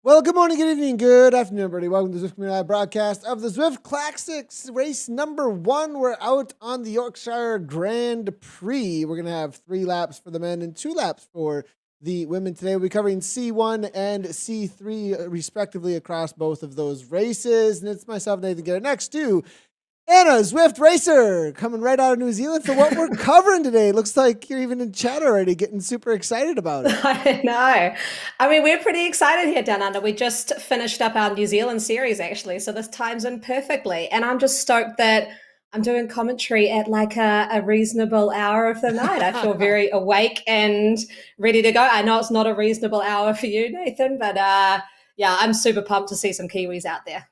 Well, good morning, good evening, good afternoon, everybody. Welcome to the Zwift Community Live broadcast of the Zwift Classics race number 1. We're out on the Yorkshire Grand Prix. We're going to have 3 laps for the men and 2 laps for the women today. We'll be covering C1 and C3 respectively across both of those races. And it's myself, Nathan Garrett, next to Anna, Zwift racer, coming right out of New Zealand for what we're covering today. Looks like you're even in chat already, getting super excited about it. I know. I mean, we're pretty excited here down under. We just finished up our New Zealand series, actually, so this times in perfectly. And I'm just stoked that I'm doing commentary at like a reasonable hour of the night. I feel very awake and ready to go. I know it's not a reasonable hour for you, Nathan, but yeah, I'm super pumped to see some Kiwis out there.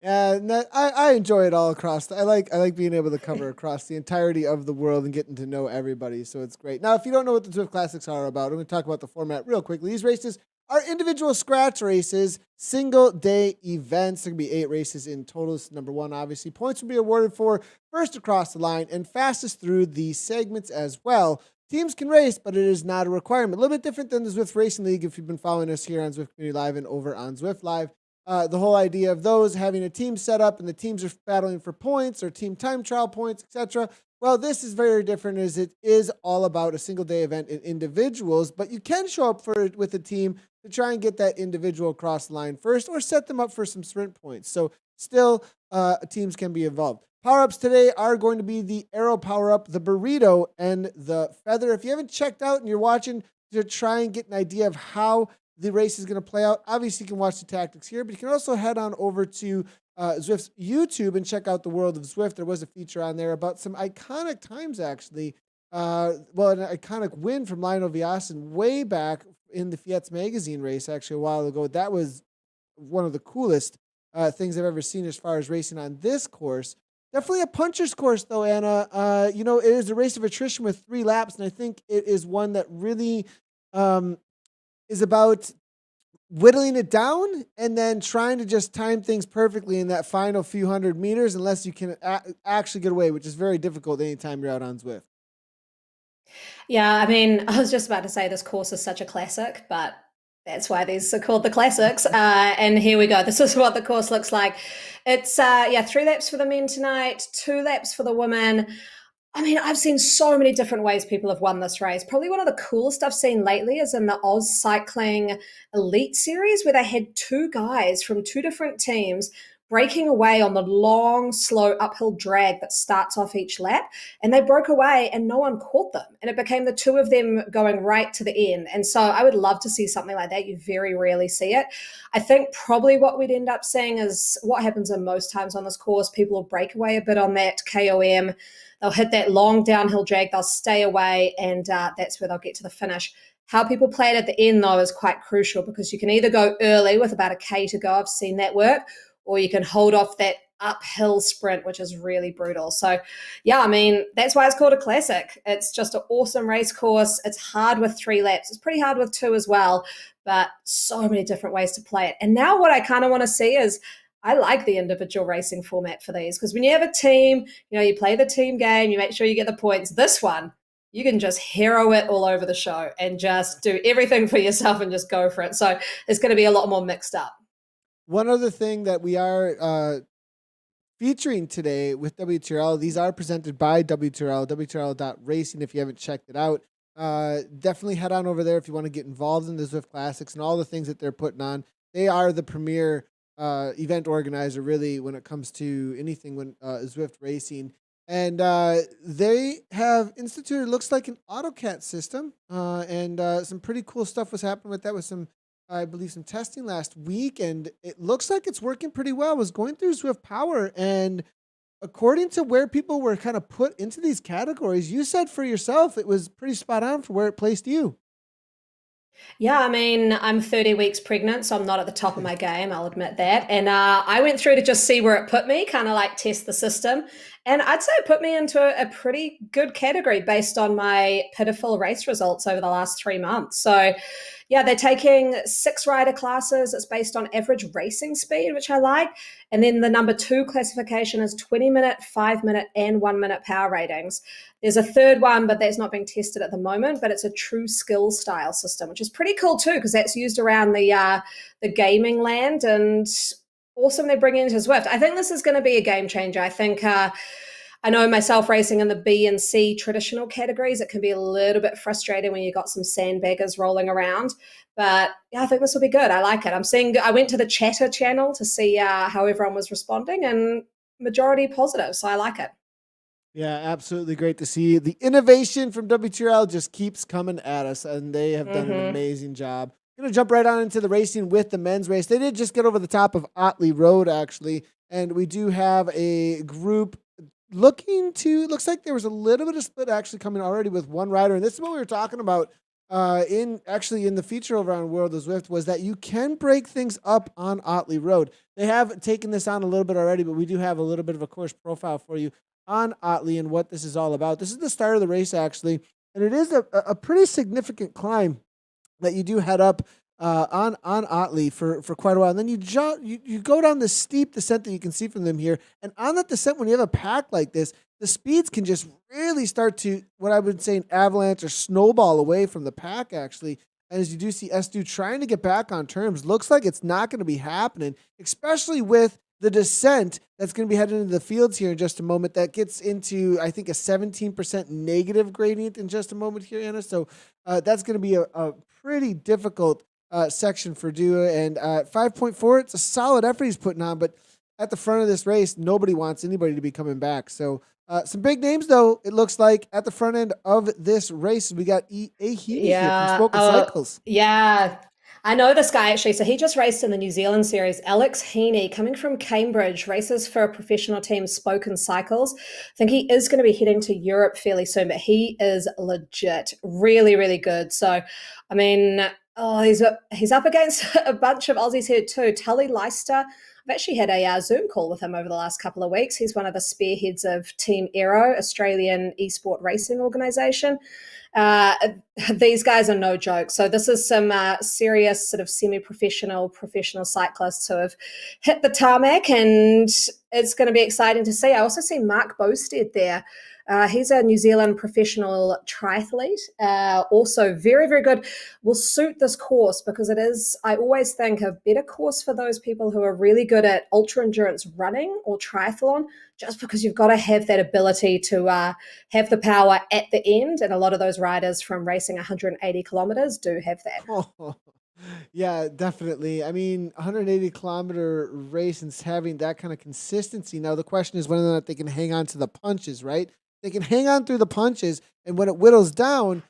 And I enjoy it all across. I like being able to cover across the entirety of the world and getting to know everybody. So it's great. Now, if you don't know what the Zwift Classics are about, I'm going to talk about the format real quickly. These races are individual scratch races, single day events. There can be 8 races in total. This is number 1, obviously. Points will be awarded for first across the line and fastest through the segments as well. Teams can race, but it is not a requirement. A little bit different than the Zwift Racing League if you've been following us here on Zwift Community Live and over on Zwift Live. The whole idea of those having a team set up and the teams are battling for points or team time trial points, etc. Well, this is very different as it is all about a single day event in individuals, but you can show up for it with a team to try and get that individual across the line first or set them up for some sprint points. So still teams can be involved. Power-ups today are going to be the Arrow power-up, the Burrito, and the Feather. If you haven't checked out and you're watching to try and get an idea of how the race is going to play out, obviously you can watch the tactics here, but you can also head on over to Zwift's YouTube and check out the World of Zwift. There was a feature on there about some iconic times, actually. An iconic win from Lionel Viasen way back in the Fiat's Magazine race, actually, a while ago. That was one of the coolest things I've ever seen as far as racing on this course. Definitely a puncher's course, though, Anna. It is a race of attrition with 3 laps, and I think it is one that really is about whittling it down and then trying to just time things perfectly in that final few hundred meters, unless you can actually get away, which is very difficult anytime you're out on Zwift. Yeah, I mean, I was just about to say this course is such a classic, but that's why these are called the classics. And here we go. This is what the course looks like. It's 3 laps for the men tonight, 2 laps for the women. I mean, I've seen so many different ways people have won this race. Probably one of the coolest I've seen lately is in the Oz Cycling Elite Series, where they had 2 guys from 2 different teams breaking away on the long, slow uphill drag that starts off each lap. And they broke away and no one caught them. And it became the 2 of them going right to the end. And so I would love to see something like that. You very rarely see it. I think probably what we'd end up seeing is what happens in most times on this course. People will break away a bit on that KOM. They'll hit that long downhill drag. They'll stay away, and that's where they'll get to the finish. How people play it at the end, though, is quite crucial because you can either go early with about a K to go. I've seen that work, or you can hold off that uphill sprint, which is really brutal. So, yeah, I mean, that's why it's called a classic. It's just an awesome race course. It's hard with 3 laps. It's pretty hard with 2 as well, but so many different ways to play it. And now what I kind of want to see is I like the individual racing format for these because when you have a team, you play the team game, you make sure you get the points. This one, you can just hero it all over the show and just do everything for yourself and just go for it. So it's going to be a lot more mixed up. One other thing that we are featuring today with WTRL, these are presented by WTRL, WTRL.racing if you haven't checked it out. Definitely head on over there if you want to get involved in the Zwift Classics and all the things that they're putting on. They are the premier event organizer, really, when it comes to anything when Zwift racing. And they have instituted, looks like, an AutoCat system. And some pretty cool stuff was happening with that with some, I believe, some testing last week. And it looks like it's working pretty well. I was going through Zwift Power, and according to where people were kind of put into these categories, you said for yourself it was pretty spot on for where it placed you. Yeah, I mean, I'm 30 weeks pregnant, so I'm not at the top of my game, I'll admit that. And I went through to just see where it put me, kind of like test the system. And I'd say it put me into a pretty good category based on my pitiful race results over the last 3 months. So, yeah, they're taking 6 rider classes. It's based on average racing speed, which I like. And then the number 2 classification is 20-minute, 5-minute, and 1-minute power ratings. There's a third one, but that's not being tested at the moment. But it's a true skill style system, which is pretty cool too, because that's used around the gaming land, and awesome they're bringing into Zwift. I think this is going to be a game changer. I think I know myself racing in the B and C traditional categories, it can be a little bit frustrating when you got some sandbaggers rolling around. But yeah, I think this will be good. I like it. I went to the chatter channel to see how everyone was responding, and majority positive. So I like it. Yeah, absolutely great to see. The innovation from WTRL just keeps coming at us, and they have done an amazing job. Going to jump right on into the racing with the men's race. They did just get over the top of Otley Road, actually, and we do have a group looks like there was a little bit of split actually coming already with one rider, and this is what we were talking about in the feature over on World of Zwift, was that you can break things up on Otley Road. They have taken this on a little bit already, but we do have a little bit of a course profile for you on Otley and what this is all about. This is the start of the race, actually, and it is a pretty significant climb that you do head up on Otley for quite a while. And then you go down the steep descent that you can see from them here. And on that descent, when you have a pack like this, the speeds can just really start to, what I would say, an avalanche or snowball away from the pack, actually. And as you do see S2 trying to get back on terms, looks like it's not going to be happening, especially with the descent that's going to be heading into the fields here in just a moment. That gets into, I think, a 17% negative gradient in just a moment here, Anna. So that's going to be a pretty difficult section for Dua. And 5.4, it's a solid effort he's putting on. But at the front of this race, nobody wants anybody to be coming back. So some big names, though, it looks like, at the front end of this race. We got Ahini here from Spoken Cycles. Yeah. I know this guy actually. So he just raced in the New Zealand series. Alex Heaney, coming from Cambridge, races for a professional team, Spoken Cycles. I think he is going to be heading to Europe fairly soon, but he is legit, really, really good. So, I mean, he's up against a bunch of Aussies here too. Tully Leicester. I've actually had a Zoom call with him over the last couple of weeks. He's one of the spearheads of Team Aero, Australian esport racing organisation. Uh, these guys are no joke. So this is some serious sort of semi-professional, professional cyclists who have hit the tarmac, and it's going to be exciting to see. I also see Mark Bosted there. He's a New Zealand professional triathlete, also very, very good. Will suit this course because it is, I always think, a better course for those people who are really good at ultra endurance running or triathlon, just because you've got to have that ability to have the power at the end. And a lot of those riders from racing 180 kilometers do have that. Oh, yeah, definitely. I mean, 180-kilometer race and having that kind of consistency. Now, the question is whether or not they can hang on to the punches, right? They can hang on through the punches, and when it whittles down,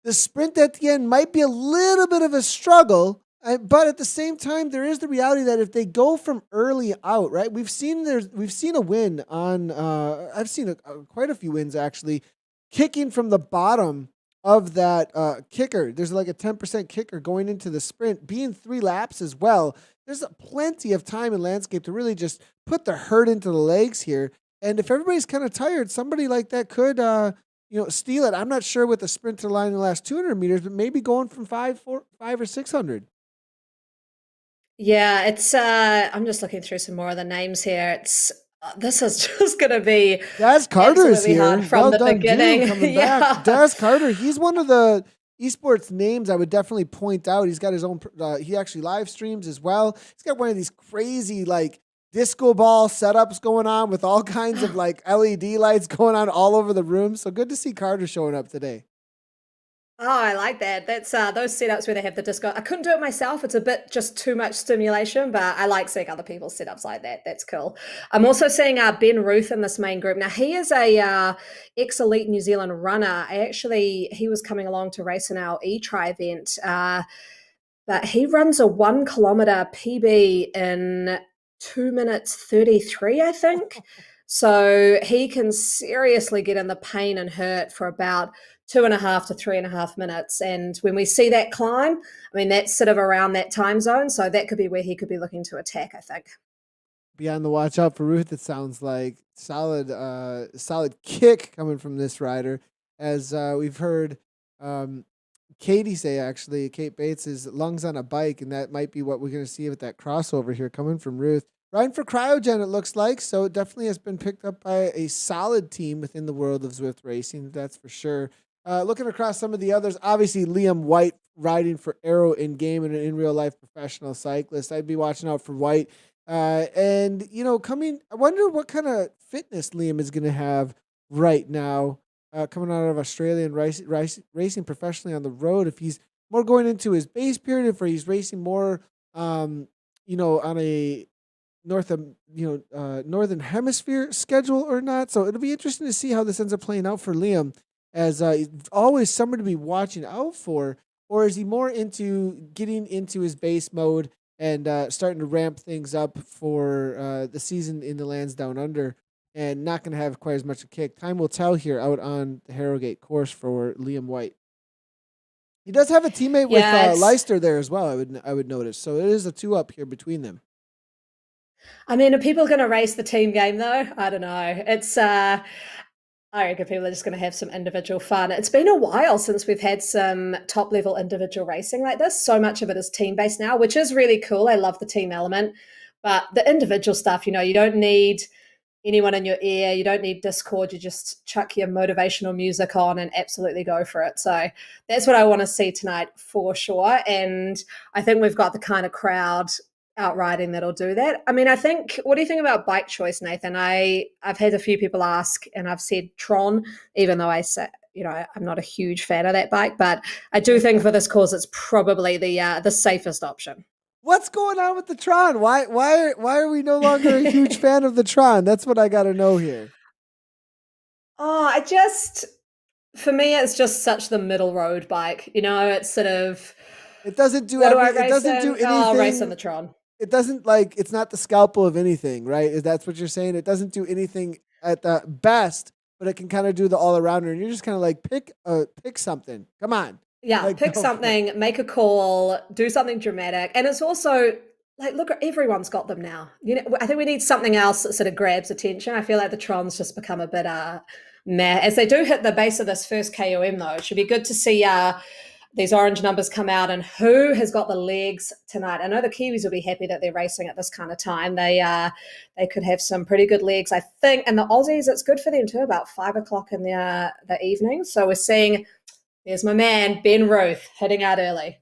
the sprint at the end might be a little bit of a struggle. But at the same time, there is the reality that if they go from early out, right? We've seen a win on. I've seen quite a few wins actually, kicking from the bottom of that kicker. There's like a 10% kicker going into the sprint, being 3 laps as well. There's plenty of time in landscape to really just put the hurt into the legs here. And if everybody's kind of tired, somebody like that could, steal it. I'm not sure with the sprint to the line in the last 200 meters, but maybe going from 5 or 600. Yeah, it's. I'm just looking through some more of the names here. This is just going to be Daz Carter is absolutely here. hard from Well the done, beginning. Drew, coming Yeah. back. Daz Carter, he's one of the esports names I would definitely point out. He's got his own. He actually live streams as well. He's got one of these crazy disco ball setups going on with all kinds of LED lights going on all over the room. So good to see Carter showing up today. Oh, I like that. That's those setups where they have the disco. I couldn't do it myself. It's a bit just too much stimulation, but I like seeing other people's setups like that. That's cool. I'm also seeing Ben Ruth in this main group. Now he is a ex-elite New Zealand runner. He was coming along to race in our e-tri event, but he runs a 1 kilometer PB in 2 minutes 33, I think. So he can seriously get in the pain and hurt for about 2.5 to 3.5 minutes. And when we see that climb, I mean, that's sort of around that time zone. So that could be where he could be looking to attack, I think. Be on the watch out for Ruth. It sounds like solid kick coming from this rider, as we've heard um, Katie say. Actually, Kate Bates is lungs on a bike, and that might be what we're going to see with that crossover here coming from Ruth. Riding for Cryogen, it looks like, so it definitely has been picked up by a solid team within the world of Zwift racing. That's for sure. Looking across some of the others, obviously Liam White riding for Arrow in game and an in real life professional cyclist. I'd be watching out for White. And I wonder what kind of fitness Liam is going to have right now, coming out of Australia and racing professionally on the road. If he's more going into his base period, if he's racing more, on a northern hemisphere schedule or not. So it'll be interesting to see how this ends up playing out for Liam, as he's always someone to be watching out for. Or is he more into getting into his base mode and starting to ramp things up for the season in the lands down under, and not going to have quite as much a kick? Time will tell here out on the Harrogate course for Liam White. He does have a teammate with Leicester there as well. I would notice. So it is a 2-up here between them. I mean, are people going to race the team game though? I don't know. It's I reckon people are just going to have some individual fun. It's been a while since we've had some top level individual racing like this. So much of it is team based now, which is really cool. I love the team element, but the individual stuff, you don't need anyone in your ear. You don't need Discord. You just chuck your motivational music on and absolutely go for it. So that's what I want to see tonight for sure. And I think we've got the kind of crowd out riding that'll do that. I mean, what do you think about bike choice, Nathan? I've had a few people ask, and I've said Tron, even though I say, I'm not a huge fan of that bike, but I do think for this course, it's probably the safest option. What's going on with the Tron? Why are we no longer a huge fan of the Tron? That's what I got to know here. Oh, for me, it's just such the middle road bike. It's sort of. It doesn't do anything. I'll race on the Tron. It doesn't it's not the scalpel of anything, right? That's what you're saying. It doesn't do anything at the best, but it can kind of do the all arounder. And you're just kind of pick something. Come on. Yeah, pick something, make a call, do something dramatic. And it's also look, everyone's got them now. I think we need something else that sort of grabs attention. I feel like the Tron's just become a bit meh. As they do hit the base of this first KOM though, it should be good to see these orange numbers come out and who has got the legs tonight. I know the Kiwis will be happy that they're racing at this kind of time. They could have some pretty good legs, I think. And the Aussies, it's good for them too, about 5:00 in the evening. So we're seeing, there's my man, Ben Ruth, heading out early.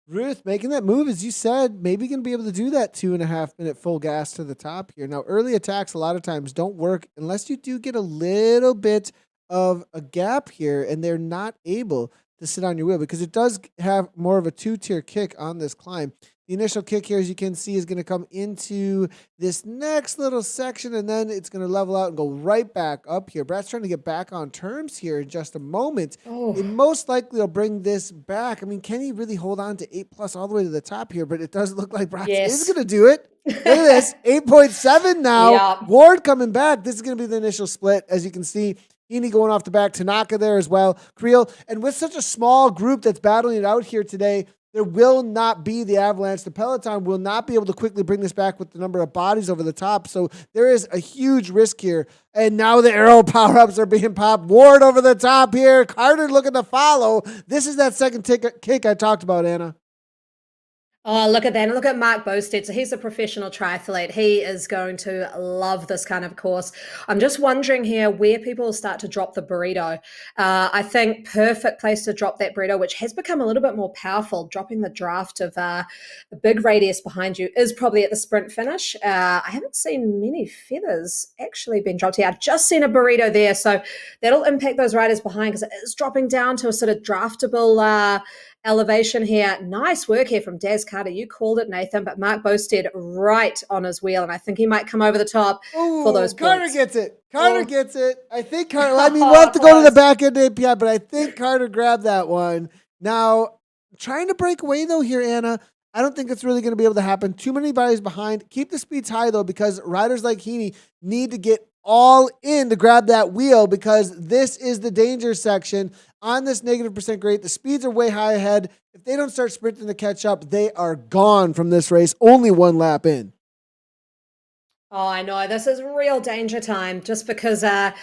Ruth making that move, as you said, maybe going to be able to do that 2.5 minute full gas to the top here. Now, early attacks a lot of times don't work unless you do get a little bit of a gap here, and they're not able to sit on your wheel, because it does have more of a 2-tier kick on this climb. The initial kick here, as you can see, is going to come into this next little section, and then it's going to level out and go right back up here. Brad's trying to get back on terms here in just a moment. Oh. It most likely will bring this back. I mean, can he really hold on to 8+ all the way to the top here? But it does look like Brad is going to do it. Look at this, 8.7 now. Yeah. Ward coming back. This is going to be the initial split, as you can see. Heaney going off the back, Tanaka there as well, Creel. And with such a small group that's battling it out here today, there will not be the avalanche. The Peloton will not be able to quickly bring this back with the number of bodies over the top. So there is a huge risk here. And now the Arrow power-ups are being popped. Ward over the top here. Carter looking to follow. This is that second kick I talked about, Anna. Oh, look at that. And look at Mark Bosted. So he's a professional triathlete. He is going to love this kind of course. I'm just wondering here where people will start to drop the burrito. I think perfect place to drop that burrito, which has become a little bit more powerful. Dropping the draft of the big radius behind you is probably at the sprint finish. I haven't seen many feathers actually being dropped here. I've just seen a burrito there. So that'll impact those riders behind, because it is dropping down to a sort of draftable elevation here. Nice work here from Daz Carter. You called it, Nathan, but Mark Bosted right on his wheel, and I think he might come over the top for those points. Carter gets it. Carter gets it. I think Carter, we'll have to go to the back end API, but I think Carter grabbed that one. Now, trying to break away though here, Anna, I don't think it's really going to be able to happen. Too many bodies behind. Keep the speeds high though, because riders like Heaney need to get all in to grab that wheel, because this is the danger section on this -% grade. The speeds are way high ahead. If they don't start sprinting to catch up, they are gone from this race. Only one lap in. Oh, I know. This is real danger time just because that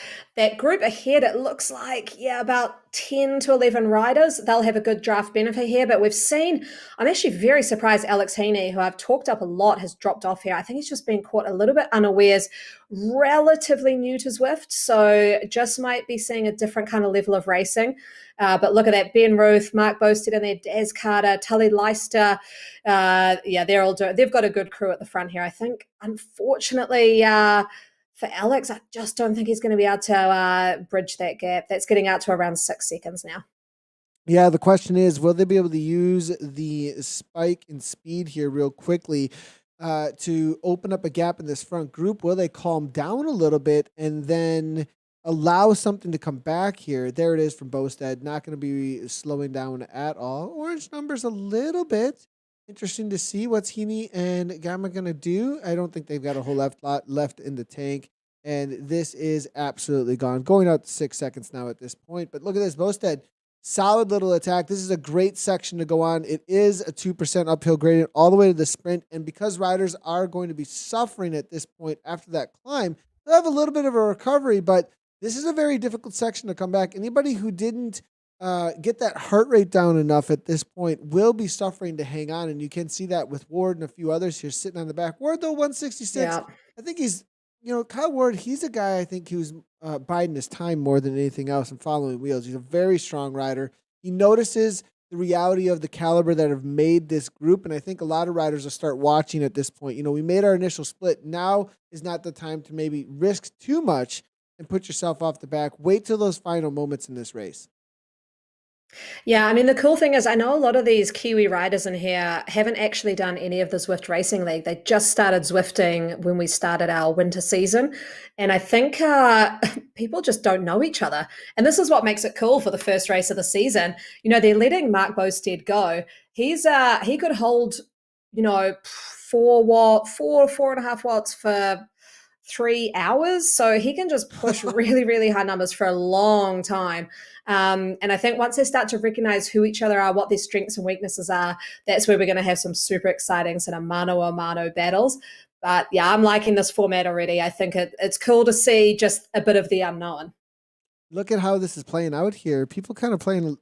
group ahead, it looks like, yeah, about 10 to 11 riders. They'll have a good draft benefit here. But we've seen, I'm actually very surprised Alex Heaney, who I've talked up a lot, has dropped off here. I think he's just been caught a little bit unawares, relatively new to Zwift. So just might be seeing a different kind of level of racing. But look at that. Ben Ruth, Mark Boasted in there, Daz Carter, Tully Leister. Yeah, they've got a good crew at the front here. I think, unfortunately, for Alex, I just don't think he's going to be able to bridge that gap. That's getting out to around 6 seconds now. Yeah, the question is, will they be able to use the spike in speed here real quickly to open up a gap in this front group? Will they calm down a little bit and then allow something to come back here? There it is from Bostad. Not going to be slowing down at all. Orange numbers a little bit. Interesting to see what's Heaney and Gamma going to do. I don't think they've got a whole lot left in the tank. And this is absolutely gone. Going out to 6 seconds now at this point. But look at this. Bostad, solid little attack. This is a great section to go on. It is a 2% uphill gradient all the way to the sprint. And because riders are going to be suffering at this point after that climb, they'll have a little bit of a recovery, but this is a very difficult section to come back. Anybody who didn't get that heart rate down enough at this point will be suffering to hang on. And you can see that with Ward and a few others here sitting on the back. Ward, though, 166. Yeah. I think he's, Kyle Ward, he's a guy I think who's biding his time more than anything else and following wheels. He's a very strong rider. He notices the reality of the caliber that have made this group, and I think a lot of riders will start watching at this point. We made our initial split. Now is not the time to maybe risk too much and put yourself off the back. Wait till those final moments in this race. Yeah, I mean, the cool thing is I know a lot of these Kiwi riders in here haven't actually done any of the Zwift Racing League. They just started Zwifting when we started our winter season. And I think people just don't know each other. And this is what makes it cool for the first race of the season. They're letting Mark Boasted go. He could hold, 4.5 watts for 3 hours. So he can just push really, really high numbers for a long time. And I think once they start to recognize who each other are, what their strengths and weaknesses are, that's where we're going to have some super exciting sort of mano-a-mano battles. But yeah, I'm liking this format already. I think it's cool to see just a bit of the unknown. Look at how this is playing out here. People kind of playing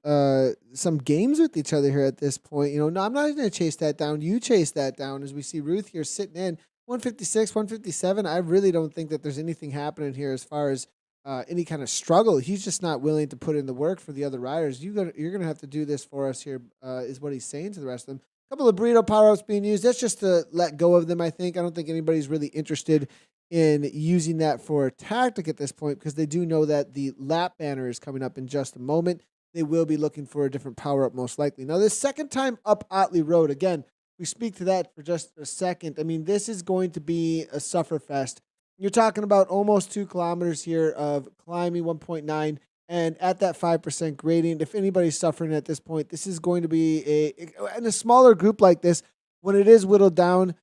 some games with each other here at this point. No, I'm not going to chase that down. You chase that down as we see Ruth here sitting in 156, 157. I really don't think that there's anything happening here as far as any kind of struggle. He's just not willing to put in the work for the other riders. You're going to have to do this for us here, is what he's saying to the rest of them. A couple of burrito power-ups being used. That's just to let go of them, I think. I don't think anybody's really interested in using that for a tactic at this point because they do know that the lap banner is coming up in just a moment. They will be looking for a different power-up most likely. Now, this second time up Otley Road, again, we speak to that for just a second. I mean, this is going to be a sufferfest. You're talking about almost 2 kilometers here of climbing 1.9, and at that 5% gradient, if anybody's suffering at this point, this is going to be in a smaller group like this, when it is whittled down,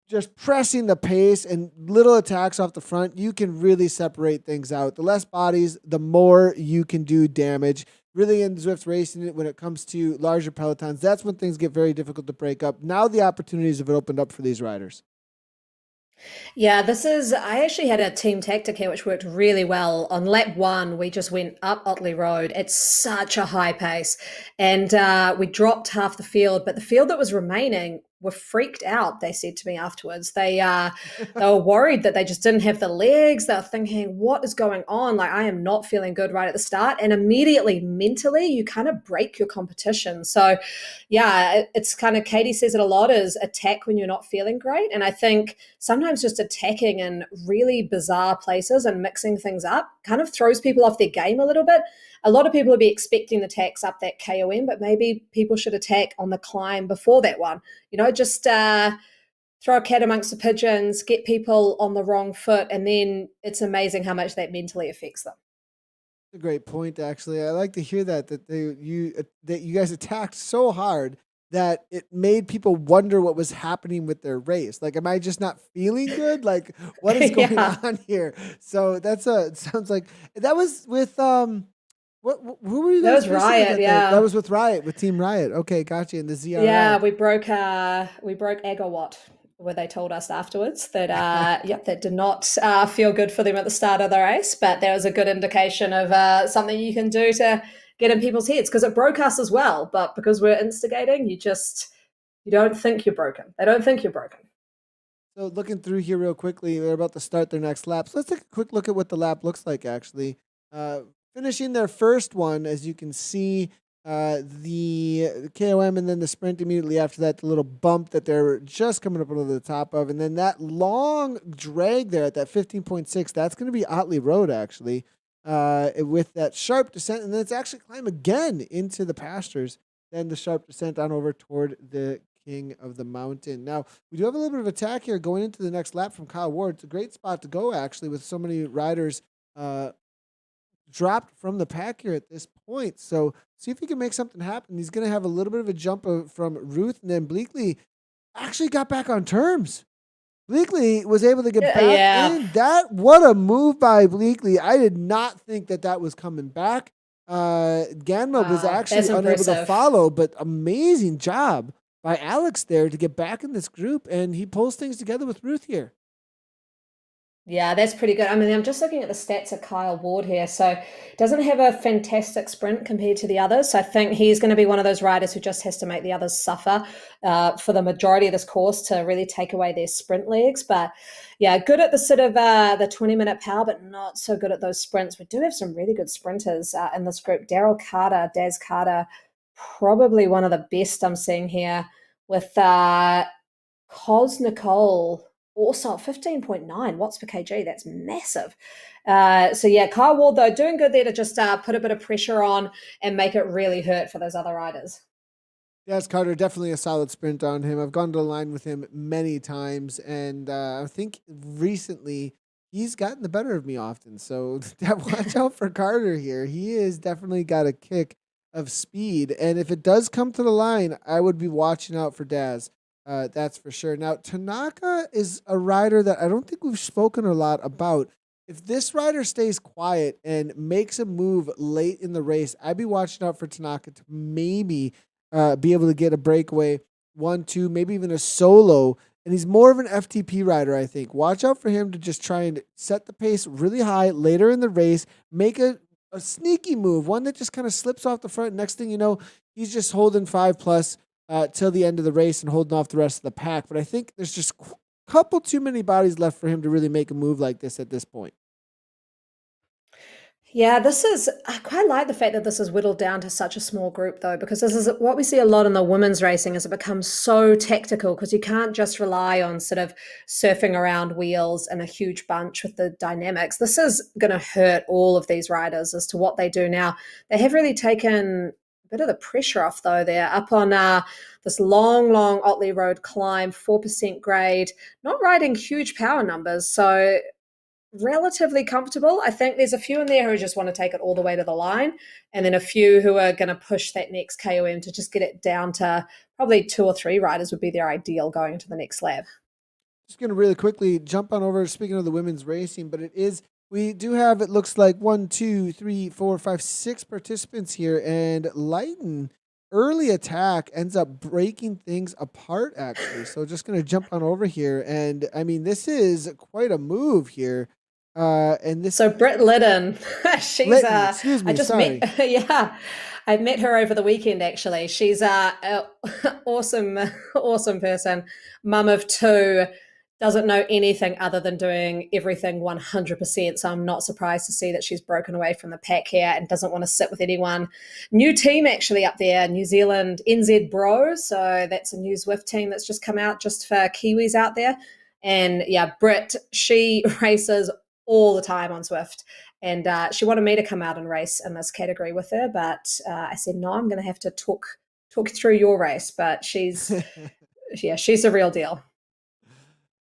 just pressing the pace and little attacks off the front, you can really separate things out. The less bodies, the more you can do damage. Really in Zwift racing, when it comes to larger pelotons, that's when things get very difficult to break up. Now the opportunities have opened up for these riders. Yeah, I actually had a team tactic here, which worked really well. On lap 1, we just went up Otley Road at such a high pace. And we dropped half the field, but the field that was remaining were freaked out, they said to me afterwards. They were worried that they just didn't have the legs. They were thinking, what is going on? Like, I am not feeling good right at the start. And immediately, mentally, you kind of break your competition. So, yeah, it's kind of, Katie says it a lot, is attack when you're not feeling great. And I think sometimes just attacking in really bizarre places and mixing things up kind of throws people off their game a little bit. A lot of people will be expecting attacks up that KOM, but maybe people should attack on the climb before that one. Just throw a cat amongst the pigeons, get people on the wrong foot, and then it's amazing how much that mentally affects them. A great point, actually. I like to hear that you guys attacked so hard that it made people wonder what was happening with their race. Like, am I just not feeling good? Like, what is going on here? So it sounds like that was with who were you? That was Riot, yeah. That was with Riot, with Team Riot. Okay, gotcha. And the ZRL. Yeah, we broke Agawatt where they told us afterwards that yep, that did not feel good for them at the start of the race, but that was a good indication of something you can do to get in people's heads, because it broke us as well. But because we're instigating, you don't think you're broken. They don't think you're broken. So looking through here real quickly, they're about to start their next lap. So let's take a quick look at what the lap looks like, actually. Finishing their first one, as you can see, the KOM and then the sprint immediately after that, the little bump that they're just coming up over the top of. And then that long drag there at that 15.6, that's going to be Otley Road, actually, with that sharp descent. And then it's actually climb again into the pastures, then the sharp descent on over toward the King of the Mountain. Now, we do have a little bit of attack here going into the next lap from Kyle Ward. It's a great spot to go, actually, with so many riders dropped from the pack here at this point. So see if he can make something happen. He's going to have a little bit of a jump from Ruth, and then Bleakley actually got back on terms. Bleakley was able to get back in. What a move by Bleakley. I did not think that was coming back. Ganma was actually unable to follow, but amazing job by Alex there to get back in this group, and he pulls things together with Ruth here. Yeah, that's pretty good. I mean, I'm just looking at the stats of Kyle Ward here. So doesn't have a fantastic sprint compared to the others. So I think he's going to be one of those riders who just has to make the others suffer for the majority of this course to really take away their sprint legs. But yeah, good at the sort of the 20-minute power, but not so good at those sprints. We do have some really good sprinters in this group. Daz Carter, probably one of the best I'm seeing here, with Cos Nicole also 15.9 watts per kg. That's massive. So yeah, Kyle Ward, though, doing good there to just put a bit of pressure on and make it really hurt for those other riders. Yes, Carter, definitely a solid sprint on him. I've gone to the line with him many times, and I think recently he's gotten the better of me often. So watch out for Carter here. He has definitely got a kick of speed, and if it does come to the line, I would be watching out for Daz. That's for sure. Now, Tanaka is a rider that I don't think we've spoken a lot about. If this rider stays quiet and makes a move late in the race, I'd be watching out for Tanaka to maybe be able to get a breakaway, 1, 2, maybe even a solo. And he's more of an FTP rider, I think. Watch out for him to just try and set the pace really high later in the race, make a sneaky move, one that just kind of slips off the front. Next thing you know, he's just holding 5+ till the end of the race and holding off the rest of the pack. But I think there's just a couple too many bodies left for him to really make a move like this at this point. Yeah, I quite like the fact that this is whittled down to such a small group, though, because this is what we see a lot in the women's racing, is it becomes so tactical, because you can't just rely on sort of surfing around wheels in a huge bunch with the dynamics. This is going to hurt all of these riders as to what they do now. They have really taken a bit of the pressure off, though. They're up on this long Otley Road climb, 4% grade, not riding huge power numbers. So relatively comfortable. I think there's a few in there who just want to take it all the way to the line, and then a few who are going to push that next KOM to just get it down to probably 2 or 3 riders would be their ideal going into the next lap. Just going to really quickly jump on over, speaking of the women's racing, but we do have, it looks like 1, 2, 3, 4, 5, 6 participants here, and Leighton early attack ends up breaking things apart, actually. So just going to jump on over here, and I mean, this is quite a move here. So Britt Liddon, she's Litton, excuse me, sorry. I met her over the weekend, actually. She's a awesome person, mum of 2, doesn't know anything other than doing everything 100%. So I'm not surprised to see that she's broken away from the pack here and doesn't want to sit with anyone. New team actually up there, New Zealand NZ Bro. So that's a new Zwift team that's just come out just for Kiwis out there. And yeah, Britt, she races all the time on Zwift, and she wanted me to come out and race in this category with her, but I said no, I'm going to have to talk through your race. But she's she's the real deal.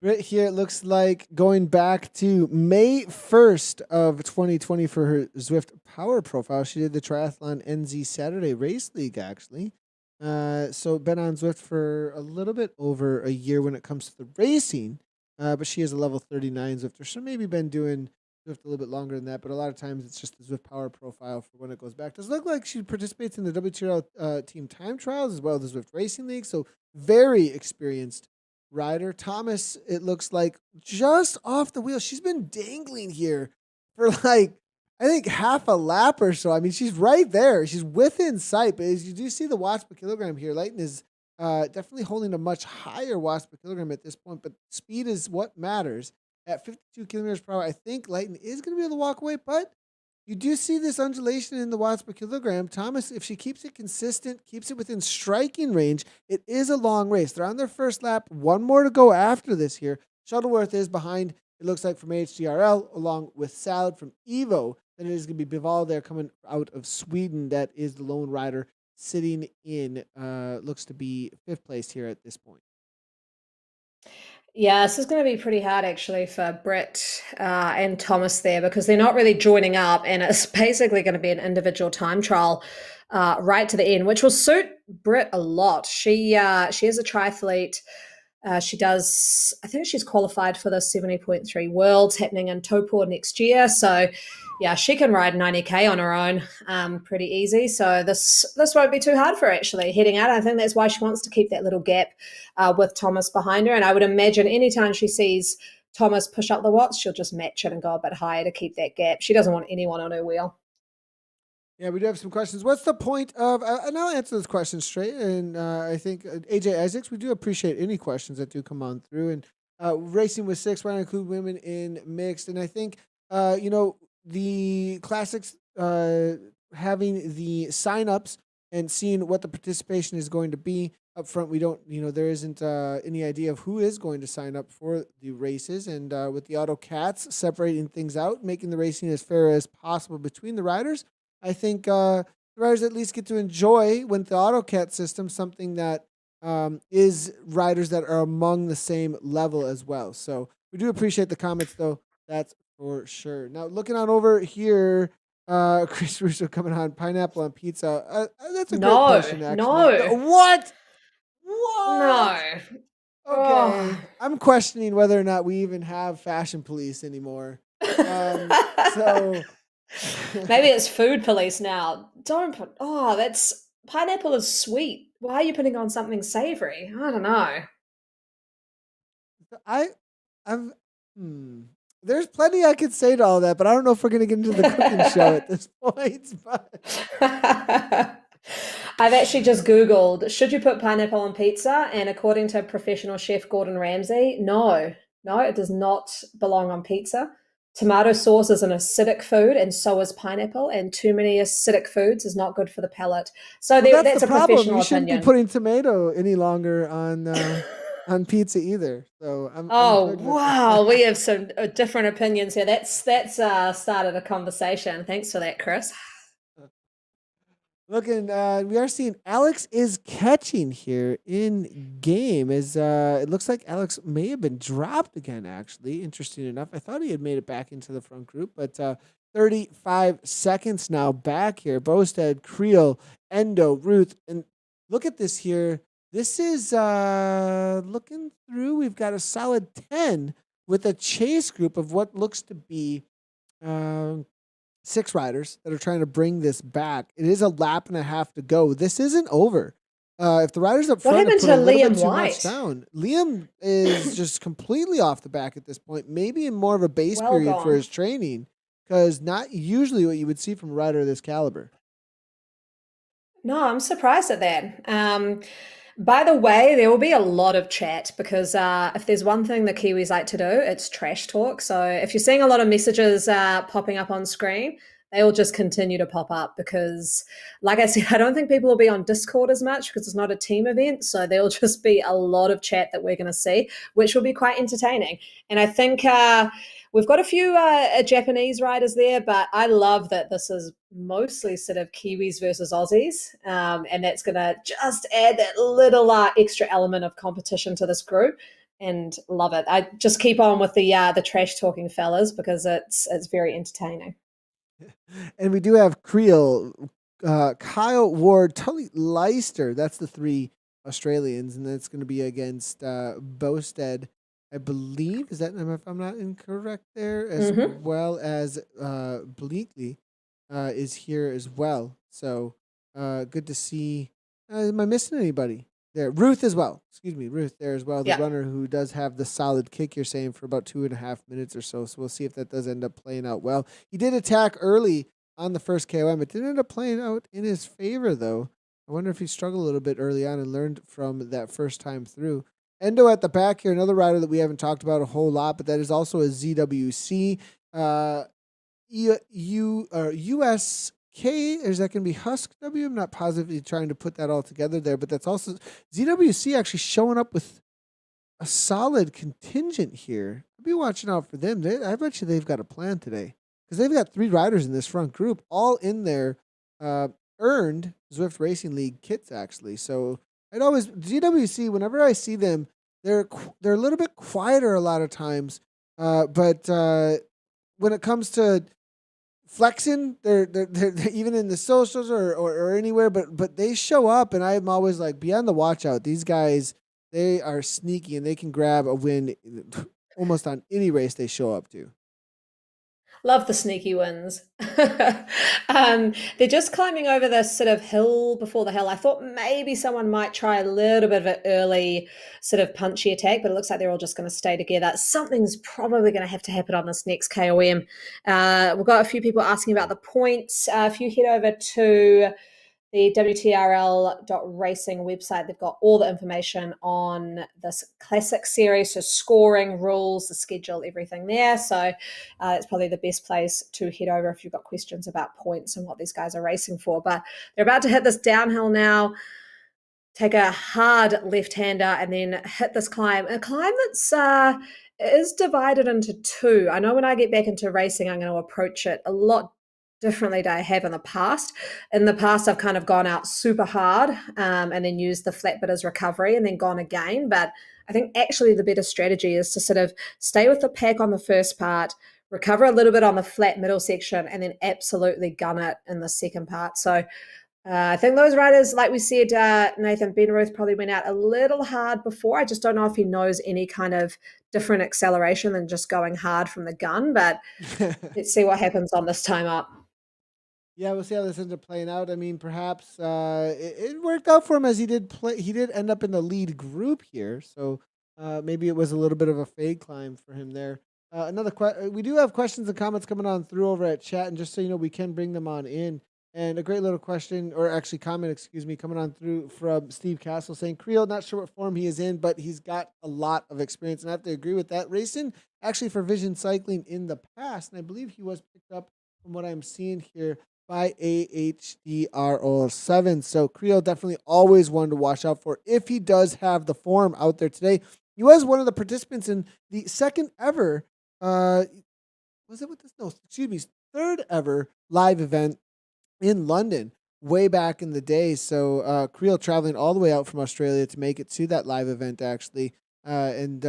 Right here, it looks like going back to May 1st of 2020 for her Zwift Power profile. She did the Triathlon NZ Saturday Race League, actually. So been on Zwift for a little bit over a year when it comes to the racing. But she is a level 39 Zwifter, so maybe been doing Zwift a little bit longer than that. But a lot of times it's just the Zwift Power profile for when it goes back. Does look like she participates in the WTRL team time trials as well as the Zwift Racing League. So very experienced rider. Thomas, it looks like just off the wheel. She's been dangling here for like, I think half a lap or so. I mean, she's right there. She's within sight. But as you do see the watts per kilogram here, Leighton is definitely holding a much higher watts per kilogram at this point. But speed is what matters. At 52 kilometers per hour, I think Leighton is going to be able to walk away. But you do see this undulation in the watts per kilogram. Thomas, if she keeps it consistent, keeps it within striking range, it is a long race. They're on their first lap. One more to go after this here. Shuttleworth is behind, it looks like, from HDRL, along with Salad from Evo. Then it is going to be Bival there coming out of Sweden. That is the lone rider sitting in, looks to be fifth place here at this point. Yeah, this is going to be pretty hard actually for Britt and Thomas there because they're not really joining up, and it's basically going to be an individual time trial right to the end, which will suit Britt a lot. She is a triathlete. She does, I think she's qualified for the 70.3 Worlds happening in Topor next year. So, yeah, she can ride 90K on her own pretty easy. So this won't be too hard for her actually heading out. I think that's why she wants to keep that little gap with Thomas behind her. And I would imagine anytime she sees Thomas push up the watts, she'll just match it and go a bit higher to keep that gap. She doesn't want anyone on her wheel. Yeah, we do have some questions. What's the point of, and I'll answer this question straight, and I think AJ Isaacs, we do appreciate any questions that do come on through. And racing with six, we're going to include women in mixed. And I think, the classics having the sign-ups and seeing what the participation is going to be up front, we don't, there isn't any idea of who is going to sign up for the races. And with the Auto Cats separating things out, making the racing as fair as possible between the riders, I think the riders at least get to enjoy, with the AutoCat system, something that is riders that are among the same level as well. So we do appreciate the comments, though. That's for sure. Now, looking on over here, Chris Russo coming on, pineapple on pizza. That's a great question, actually. No. What? No. Okay. Oh. I'm questioning whether or not we even have fashion police anymore. So... Maybe it's food police now. Don't put. Oh, that's pineapple is sweet. Why are you putting on something savory? I don't know. I'm. There's plenty I could say to all that, but I don't know if we're gonna get into the cooking show at this point. But I've actually just Googled, should you put pineapple on pizza? And according to professional chef Gordon Ramsay, no, it does not belong on pizza. Tomato sauce is an acidic food, and so is pineapple. And too many acidic foods is not good for the palate. So that's the a problem. professional You shouldn't opinion. be putting tomato any longer on pizza either. So I'm good with wow, that. we have some different opinions here. That's started a conversation. Thanks for that, Chris. Looking, we are seeing Alex is catching here in game. As it looks like Alex may have been dropped again. Actually, interesting enough, I thought he had made it back into the front group, but 35 seconds now back here. Bosted, Creel, Endo, Ruth, and look at this here. This is looking through. We've got a solid 10 with a chase group of what looks to be. 6 riders that are trying to bring this back. It is a lap and a half to go. This isn't over. If the riders up front have put a little bit too much down, Liam is just completely off the back at this point. Maybe in more of a base period for his training, because not usually what you would see from a rider of this caliber. No, I'm surprised at that. By the way, there will be a lot of chat because if there's one thing the Kiwis like to do, it's trash talk. So if you're seeing a lot of messages popping up on screen, they will just continue to pop up because, like I said, I don't think people will be on Discord as much because it's not a team event. So there'll just be a lot of chat that we're going to see, which will be quite entertaining. And I think we've got a few Japanese riders there, but I love that this is mostly sort of Kiwis versus Aussies. And that's going to just add that little extra element of competition to this group. And love it. I just keep on with the trash talking fellas because it's very entertaining. And we do have Creel, Kyle Ward, Tully Leister. That's the 3 Australians, and that's going to be against Bosted, I believe. Is that, if I'm not incorrect there, as well as Bleakley is here as well. So good to see. Am I missing anybody? there. Ruth as well. Excuse me, Ruth there as well. The Yeah. runner who does have the solid kick, you're saying, for about 2.5 minutes or so. So we'll see if that does end up playing out well. He did attack early on the first KOM. It didn't end up playing out in his favor, though. I wonder if he struggled a little bit early on and learned from that first time through. Endo at the back here, another rider that we haven't talked about a whole lot, but that is also a ZWC. USK, is that going to be Husk W? I'm not positively trying to put that all together there, but that's also ZWC actually showing up with a solid contingent here. I'll be watching out for them. I bet you they've got a plan today because they've got 3 riders in this front group, all in their earned Zwift Racing League kits, actually. So ZWC, whenever I see them, they're a little bit quieter a lot of times, but when it comes to flexing, they're even in the socials or anywhere, but they show up, and I'm always like, be on the watch out. These guys, they are sneaky, and they can grab a win almost on any race they show up to. Love the sneaky wins. They're just climbing over this sort of hill before the hill. I thought maybe someone might try a little bit of an early sort of punchy attack, but it looks like they're all just going to stay together. Something's probably going to have to happen on this next KOM. We've got a few people asking about the points. If you head over to the WTRL.racing website, they've got all the information on this classic series, so scoring, rules, the schedule, everything there. So it's probably the best place to head over if you've got questions about points and what these guys are racing for. But they're about to hit this downhill now, take a hard left-hander, and then hit this climb. A climb that's is divided into 2. I know when I get back into racing, I'm going to approach it a lot differently than I have in the past. In the past, I've kind of gone out super hard and then used the flat bit as recovery and then gone again. But I think actually the better strategy is to sort of stay with the pack on the first part, recover a little bit on the flat middle section, and then absolutely gun it in the second part. So I think those riders, like we said, Nathan Benruth probably went out a little hard before. I just don't know if he knows any kind of different acceleration than just going hard from the gun. But let's see what happens on this time up. Yeah, we'll see how this ends up playing out. I mean, perhaps it worked out for him as he did play. He did end up in the lead group here, so maybe it was a little bit of a fade climb for him there. We do have questions and comments coming on through over at chat, and just so you know, we can bring them on in. And a great little question, or actually comment, excuse me, coming on through from Steve Castle saying, Creel, not sure what form he is in, but he's got a lot of experience. And I have to agree with that. Racing actually for Vision Cycling in the past, and I believe he was picked up from what I'm seeing here by AHDRO7. So Creel definitely always one to watch out for if he does have the form out there today. He was one of the participants in the second ever, was it with this? No, excuse me, third ever live event in London way back in the day. So Creel traveling all the way out from Australia to make it to that live event, actually. And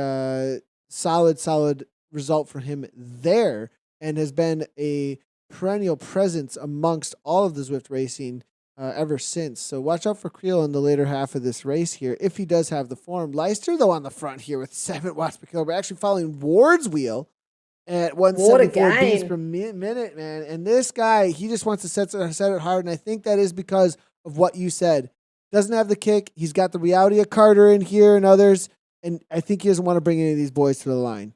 solid result for him there, and has been a perennial presence amongst all of the Zwift racing ever since. So watch out for Creel in the later half of this race here if he does have the form. Leister, though, on the front here with 7 watts per kilogram, actually following Ward's wheel at 174 beats per minute, man. And this guy, he just wants to set it hard, and I think that is because of what you said. Doesn't have the kick. He's got the reality of Carter in here and others, and I think he doesn't want to bring any of these boys to the line.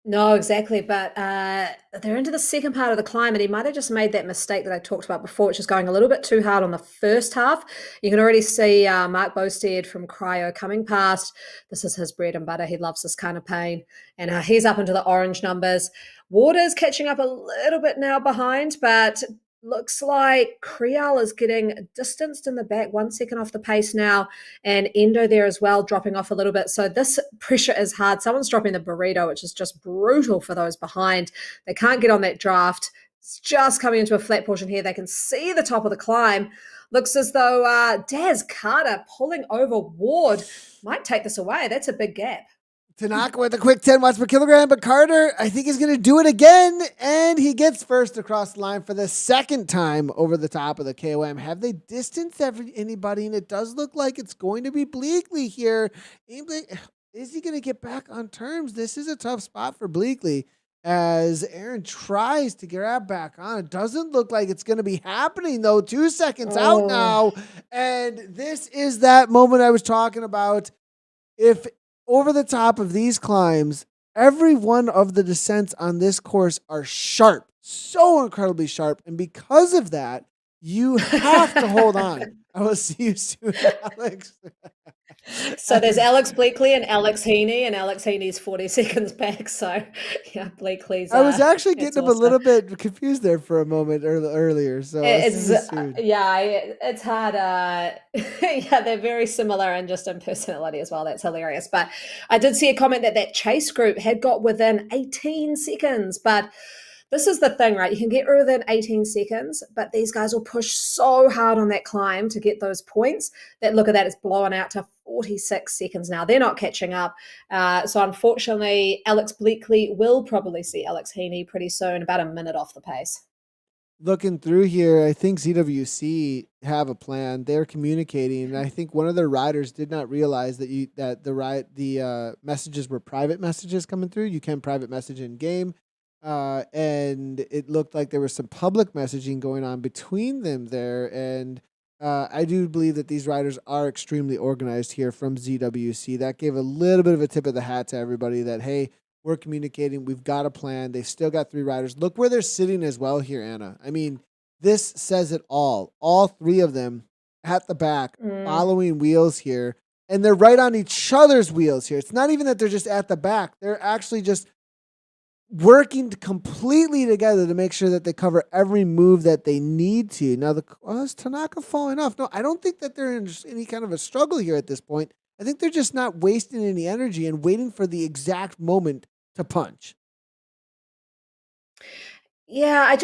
No, exactly. But they're into the second part of the climb, and he might have just made that mistake that I talked about before, which is going a little bit too hard on the first half. You can already see Mark Bosted from Cryo coming past. This is his bread and butter. He loves this kind of pain. And he's up into the orange numbers. Water's catching up a little bit now behind, but looks like Creel is getting distanced in the back, 1 second off the pace now, and Endo there as well, dropping off a little bit. So this pressure is hard. Someone's dropping the burrito, which is just brutal for those behind. They can't get on that draft. It's just coming into a flat portion here. They can see the top of the climb. Looks as though Daz Carter pulling over Ward might take this away. That's a big gap. Tanaka with a quick 10 watts per kilogram, but Carter, I think, is going to do it again, and he gets first across the line for the second time over the top of the KOM. Have they distanced anybody? And it does look like it's going to be Bleakley here. Is he going to get back on terms? This is a tough spot for Bleakley. as Aaron tries to grab back on. It doesn't look like it's going to be happening, though. 2 seconds out Oh. now. And this is that moment I was talking about. If over the top of these climbs, every one of the descents on this course are sharp, so incredibly sharp. And because of that, you have to hold on. I will see you soon, Alex. So there's Alex Bleakley and Alex Heaney, and Alex Heaney's 40 seconds back. So yeah, Bleakley's I was actually it's getting him a awesome. little bit confused there for a moment earlier. So I'll see It's you soon. yeah, it's hard. Yeah, they're very similar and just in personality as well. That's hilarious. But I did see a comment that that chase group had got within 18 seconds. But this is the thing, right? You can get within 18 seconds, but these guys will push so hard on that climb to get those points that look at that, it's blowing out to 46 seconds now. They're not catching up. So unfortunately, Alex Bleakley will probably see Alex Heaney pretty soon, about a minute off the pace. Looking through here, I think ZWC have a plan. They're communicating, and I think one of their riders did not realize that the messages were private messages coming through. You can private message in game, and it looked like there was some public messaging going on between them there. And I do believe that these riders are extremely organized here from ZWC. That gave a little bit of a tip of the hat to everybody that hey, we're communicating. We've got a plan. They've still got 3 riders. Look where they're sitting as well here, Anna. I mean, this says it all. All 3 of them at the back, Mm. following wheels here. And they're right on each other's wheels here. It's not even that they're just at the back. They're actually just working completely together to make sure that they cover every move that they need to. Now, is Tanaka falling off? No, I don't think that they're in any kind of a struggle here at this point. I think they're just not wasting any energy and waiting for the exact moment to punch. Yeah, I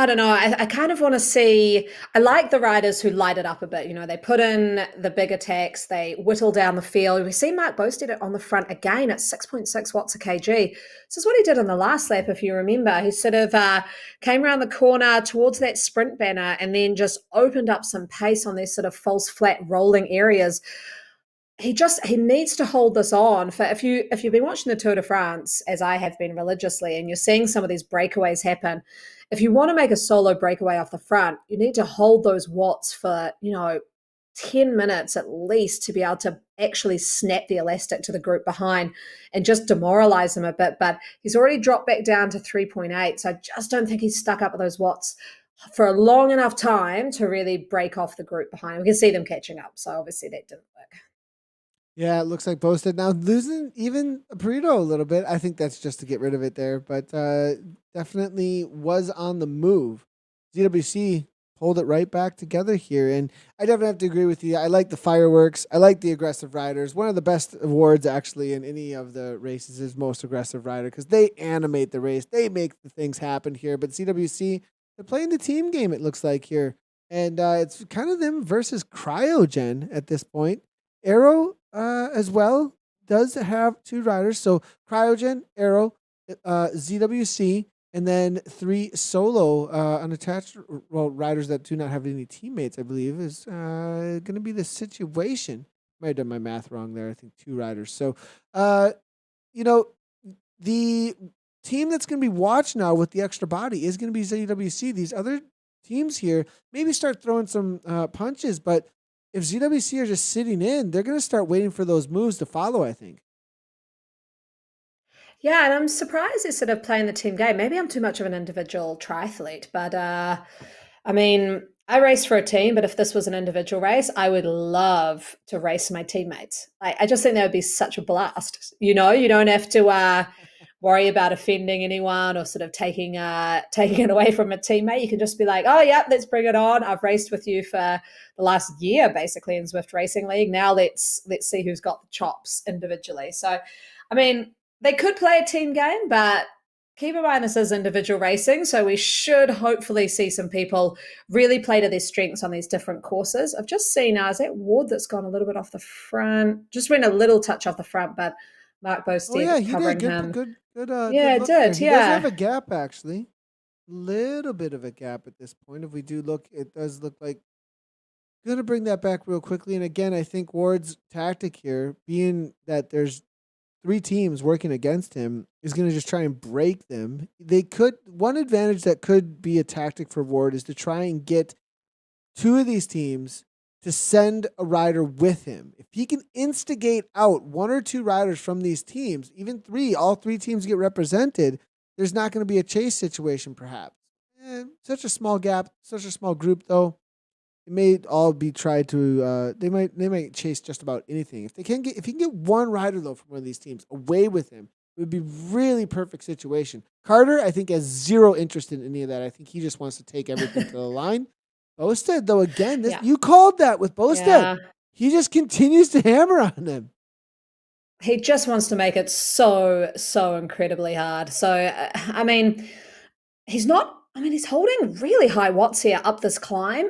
don't know. I kind of want to see. I like the riders who light it up a bit. You know, they put in the big attacks, they whittle down the field. We see Mark Boasted it on the front again at 6.6 watts a kg. This is what he did in the last lap, if you remember. He sort of came around the corner towards that sprint banner and then just opened up some pace on these sort of false flat rolling areas. He needs to hold this on for if you've been watching the Tour de France as I have been religiously and you're seeing some of these breakaways happen, if you want to make a solo breakaway off the front, you need to hold those watts for 10 minutes at least to be able to actually snap the elastic to the group behind and just demoralize them a bit. But he's already dropped back down to 3.8, so I just don't think he's stuck up with those watts for a long enough time to really break off the group behind. We can see them catching up, so obviously that didn't work. Yeah, it looks like Boasted now losing even Burrito a little bit. I think that's just to get rid of it there, but definitely was on the move. ZWC pulled it right back together here, and I definitely have to agree with you. I like the fireworks. I like the aggressive riders. One of the best awards actually in any of the races is most aggressive rider because they animate the race. They make the things happen here. But ZWC, they're playing the team game. It looks like here, and it's kind of them versus Cryogen at this point. Arrow as well does have 2 riders. So Cryogen, Arrow, ZWC, and then 3 solo unattached riders that do not have any teammates, I believe, is going to be the situation. Might have done my math wrong there. I think 2 riders. So, you know, the team that's going to be watched now with the extra body is going to be ZWC. These other teams here maybe start throwing some punches, but if ZWC are just sitting in, they're going to start waiting for those moves to follow, I think. Yeah, and I'm surprised they're sort of playing the team game. Maybe I'm too much of an individual triathlete, but I mean, I race for a team, but if this was an individual race, I would love to race my teammates. I just think that would be such a blast. You know, you don't have to worry about offending anyone or sort of taking it away from a teammate. You can just be like, oh yeah, let's bring it on. I've raced with you for the last year, basically in Zwift Racing League. Now let's see who's got the chops individually. So, I mean, they could play a team game, but keep in mind this is individual racing, so we should hopefully see some people really play to their strengths on these different courses. I've just seen, is that Ward that's gone a little bit off the front? Just went a little touch off the front, but Mark Oh yeah, Bosted he did covering good, him. good Yeah, it look there. did. He does have Yeah. a gap actually, little bit of a gap at this point. If we do look, it does look like going to bring that back real quickly. And again, I think Ward's tactic here, being that there's three teams working against him is going to just try and break them. One advantage that could be a tactic for Ward is to try and get two of these teams to send a rider with him. If he can instigate out one or two riders from these teams, even three, all three teams get represented, there's not going to be a chase situation perhaps. Such a small gap, such a small group though. It may all be tried to. They might chase just about anything. If he can get one rider though from one of these teams away with him, it would be really perfect situation. Carter, I think, has zero interest in any of that. I think he just wants to take everything to the line. Bosted though, again, you called that with Bosted. Yeah. He just continues to hammer on him. He just wants to make it so incredibly hard. So I mean, he's holding really high watts here up this climb.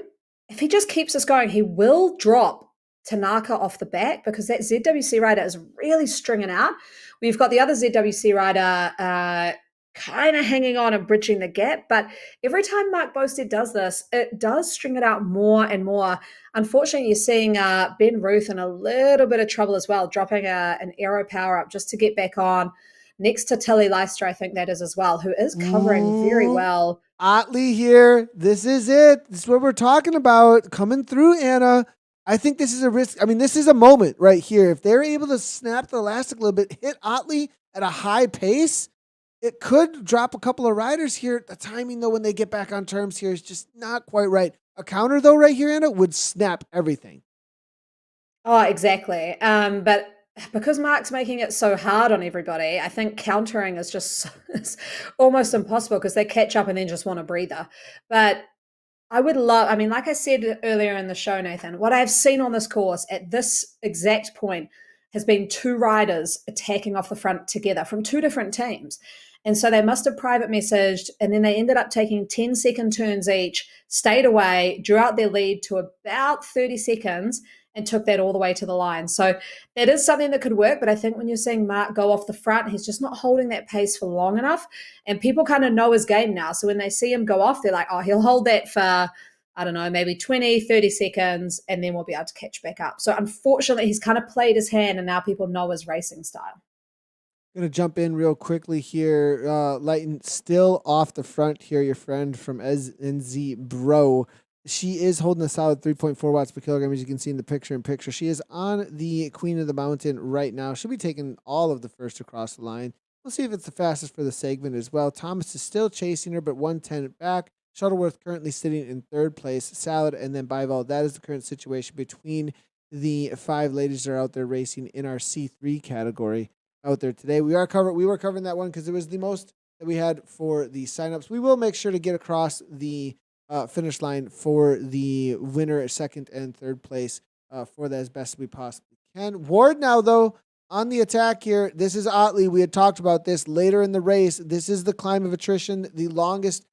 If he just keeps this going, he will drop Tanaka off the back because that ZWC rider is really stringing out. We've got the other ZWC rider kind of hanging on and bridging the gap. But every time Mark Bosted does this, it does string it out more and more. Unfortunately, you're seeing Ben Ruth in a little bit of trouble as well, dropping an aero power up just to get back on. Next to Tilly Leister, I think that is as well, who is covering very well. Otley here. This is it. This is what we're talking about. Coming through, Anna. I think this is a risk. I mean, this is a moment right here. If they're able to snap the elastic a little bit, hit Otley at a high pace, it could drop a couple of riders here. The timing, though, when they get back on terms here is just not quite right. A counter, though, right here, Anna, would snap everything. Oh, exactly. But because Mark's making it so hard on everybody, I think countering is just it's almost impossible because they catch up and then just want a breather. But like I said earlier in the show, Nathan, what I've seen on this course at this exact point has been two riders attacking off the front together from two different teams. And so they must have private messaged, and then they ended up taking 10-second turns each, stayed away, drew out their lead to about 30 seconds, and took that all the way to the line. So that is something that could work, but I think when you're seeing Mark go off the front, he's just not holding that pace for long enough, and people kind of know his game now. So when they see him go off, they're like, oh, he'll hold that for, I don't know, maybe 20, 30 seconds, and then we'll be able to catch back up. So unfortunately, he's kind of played his hand, and now people know his racing style. Going to jump in real quickly here. Lighten still off the front here, your friend from NZ Bro. She is holding a solid 3.4 watts per kilogram, as you can see in the picture-in-picture. She is on the Queen of the Mountain right now. She'll be taking all of the first across the line. We'll see if it's the fastest for the segment as well. Thomas is still chasing her, but 110 back. Shuttleworth currently sitting in third place. Salad and then Bival. That is the current situation between the five ladies that are out there racing in our C3 category out there today. We were covering that one because it was the most that we had for the signups. We will make sure to get across the finish line for the winner, second and third place for that as best as we possibly can. Ward now, though, on the attack here. This is Otley. We had talked about this later in the race. This is the climb of attrition, the longest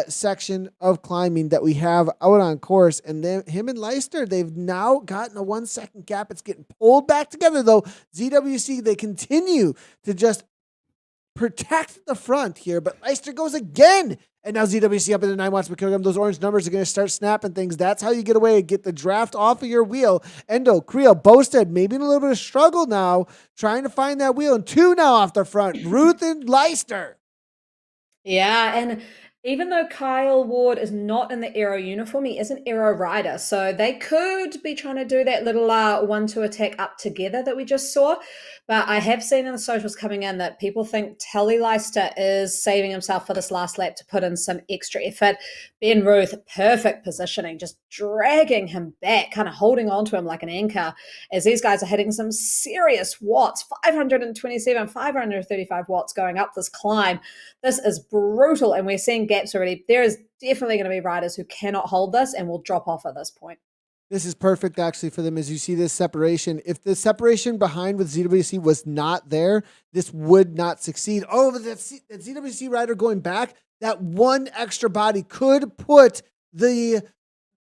section of climbing that we have out on course. And then him and Leister, they've now gotten a 1 second gap. It's getting pulled back together, though. ZWC, they continue to just protect the front here, but Leister goes again. And now ZWC up into 9 watts per kilogram. Those orange numbers are going to start snapping things. That's how you get away and get the draft off of your wheel. Endo, Creel, Bosted, maybe in a little bit of struggle now, trying to find that wheel. And two now off the front, Ruth and Leister. Yeah, and even though Kyle Ward is not in the aero uniform, he is an aero rider. So they could be trying to do that little 1-2 attack up together that we just saw. But I have seen in the socials coming in that people think Tilly Leister is saving himself for this last lap to put in some extra effort. Ben Ruth, perfect positioning, just dragging him back, kind of holding on to him like an anchor as these guys are hitting some serious watts, 527, 535 watts going up this climb. This is brutal, and we're seeing gaps already. There is definitely going to be riders who cannot hold this and will drop off at this point. This is perfect, actually, for them as you see this separation. If the separation behind with ZWC was not there, this would not succeed. Oh, but that ZWC rider going back, that one extra body could put the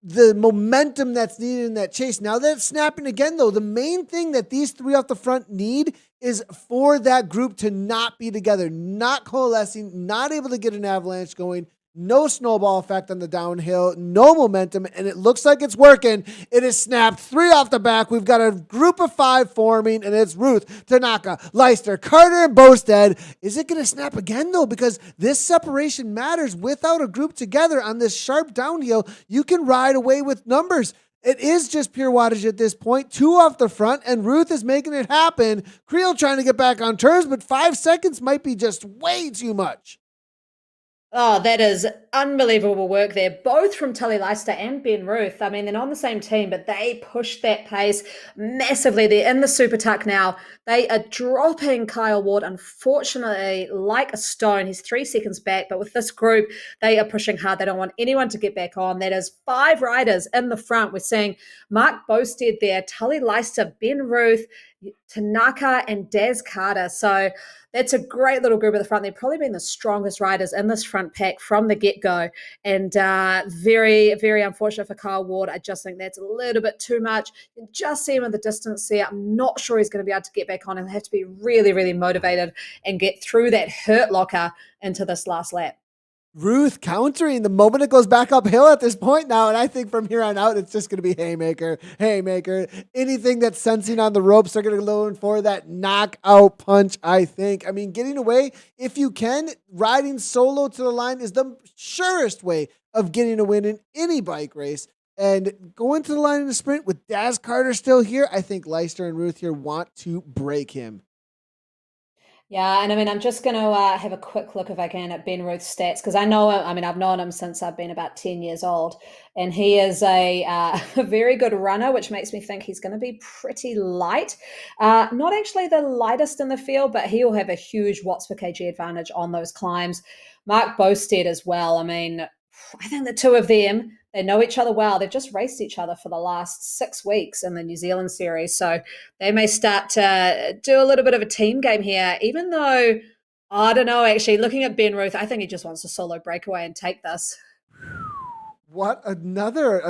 momentum that's needed in that chase. Now that it's snapping again, though, the main thing that these three off the front need is for that group to not be together, not coalescing, not able to get an avalanche going, no snowball effect on the downhill, no momentum, and it looks like it's working. It is snapped 3 off the back. We've got a group of 5 forming, and it's Ruth, Tanaka, Leister, Carter, and Bosted. Is it going to snap again, though? Because this separation matters. Without a group together on this sharp downhill, you can ride away with numbers. It is just pure wattage at this point. 2 off the front, and Ruth is making it happen. Creel trying to get back on terms, but 5 seconds might be just way too much. Oh, that is unbelievable work there, both from Tully Leister and Ben Ruth. I mean, they're not on the same team, but they pushed that pace massively. They're in the Super Tuck now. They are dropping Kyle Ward, unfortunately, like a stone. He's 3 seconds back, but with this group, they are pushing hard. They don't want anyone to get back on. That is 5 riders in the front. We're seeing Mark Bosted there, Tully Leister, Ben Ruth, Tanaka, and Daz Carter. So that's a great little group at the front. They've probably been the strongest riders in this front pack from the get-go. And very, very unfortunate for Kyle Ward. I just think that's a little bit too much. You can just see him in the distance there. I'm not sure he's going to be able to get back on. He'll have to be really, really motivated and get through that hurt locker into this last lap. Ruth countering the moment it goes back uphill at this point now. And I think from here on out, it's just going to be haymaker. Anything that's sensing on the ropes, they're going to go in for that knockout punch, I think. I mean, getting away, if you can, riding solo to the line is the surest way of getting a win in any bike race. And going to the line in the sprint with Daz Carter still here, I think Leister and Ruth here want to break him. Yeah, and I mean, I'm just going to have a quick look if I can at Ben Ruth's stats, because I know, I mean, I've known him since I've been about 10 years old, and he is a very good runner, which makes me think he's going to be pretty light. Not actually the lightest in the field, but he'll have a huge watts per kg advantage on those climbs. Mark Bosted as well. I mean, I think the two of them, they know each other well. They've just raced each other for the last 6 weeks in the New Zealand series. So they may start to do a little bit of a team game here, even though, I don't know, actually, looking at Ben Ruth, I think he just wants to solo breakaway and take this. What another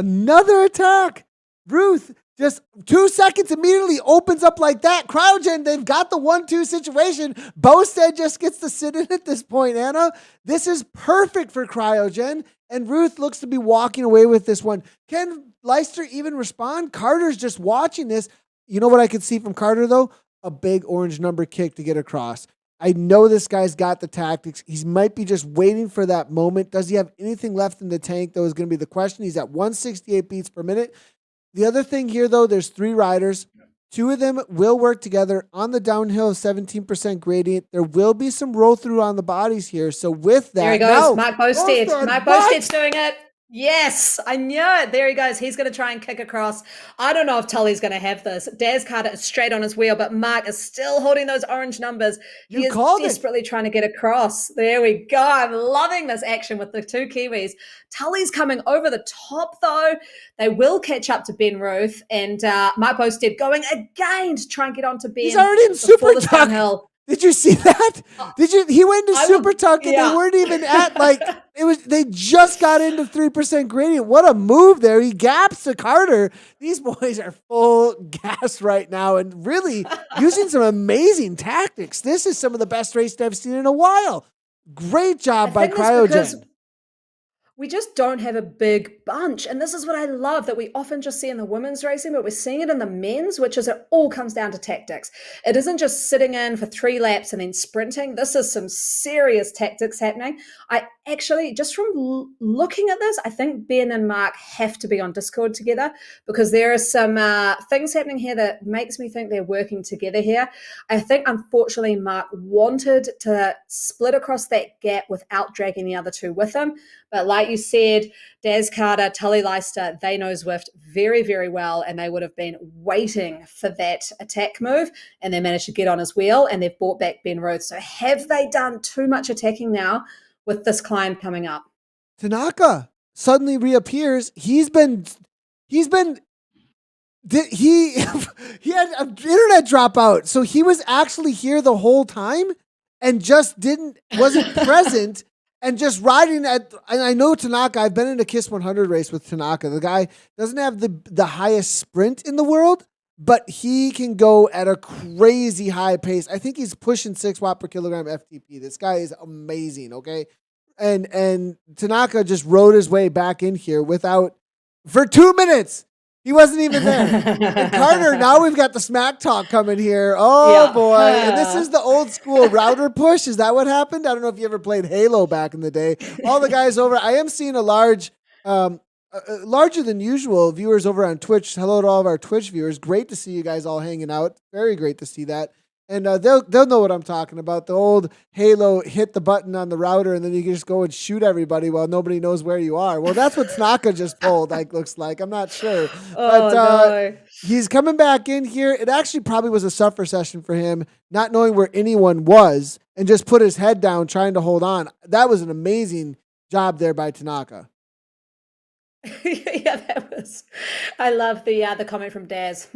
attack. Ruth just 2 seconds immediately opens up like that. Cryogen, they've got the 1-2 situation. Bosted just gets to sit in at this point, Anna. This is perfect for Cryogen, and Ruth looks to be walking away with this one. Can Leister even respond? Carter's just watching this. You know what I could see from Carter, though? A big orange number kick to get across. I know this guy's got the tactics. He might be just waiting for that moment. Does he have anything left in the tank, though, is going to be the question. He's at 168 beats per minute. The other thing here, though, there's 3 riders. 2 of them will work together on the downhill 17% gradient. There will be some roll through on the bodies here. So with that, there he goes. Mark Bosted. Mark Bosted's doing it. Yes, I knew it. There he goes. He's going to try and kick across. I don't know if Tully's going to have this. Daz Carter is straight on his wheel, but Mark is still holding those orange numbers. He is desperately trying to get across. There we go. I'm loving this action with the 2 Kiwis. Tully's coming over the top, though. They will catch up to Ben Ruth, and Mark Bosted going again to try and get onto Ben. He's already in Super Tuck. Did you see that? He went into Super Tuck and they weren't even at they just got into 3% gradient. What a move there. He gaps to Carter. These boys are full gas right now and really using some amazing tactics. This is some of the best racing I've seen in a while. Great job by Cryogen. We just don't have a big bunch. And this is what I love, that we often just see in the women's racing, but we're seeing it in the men's, which is it all comes down to tactics. It isn't just sitting in for 3 laps and then sprinting. This is some serious tactics happening. I actually, just from looking at this, I think Ben and Mark have to be on Discord together, because there are some things happening here that makes me think they're working together here. I think, unfortunately, Mark wanted to split across that gap without dragging the other 2 with him. But like you said, Daz Carter, Tully Leister, they know Zwift very, very well, and they would have been waiting for that attack move, and they managed to get on his wheel, and they've brought back Ben Ruth. So have they done too much attacking now with this climb coming up? Tanaka suddenly reappears. He had an internet dropout, so he was actually here the whole time and just wasn't present. And just riding and I know Tanaka, I've been in a KISS 100 race with Tanaka. The guy doesn't have the highest sprint in the world, but he can go at a crazy high pace. I think he's pushing 6 watt per kilogram FTP. This guy is amazing, okay? and Tanaka just rode his way back in here for 2 minutes. He wasn't even there. And Carter, now we've got the smack talk coming here. Oh boy. And this is the old school router push. Is that what happened? I don't know if you ever played Halo back in the day. All the guys over. I am seeing a larger than usual viewers over on Twitch. Hello to all of our Twitch viewers. Great to see you guys all hanging out. Very great to see that. And they'll know what I'm talking about. The old Halo, hit the button on the router, and then you can just go and shoot everybody while nobody knows where you are. Well, that's what Tanaka just pulled, looks like. I'm not sure. But no. He's coming back in here. It actually probably was a suffer session for him, not knowing where anyone was, and just put his head down trying to hold on. That was an amazing job there by Tanaka. Yeah, that was. I love the comment from Daz.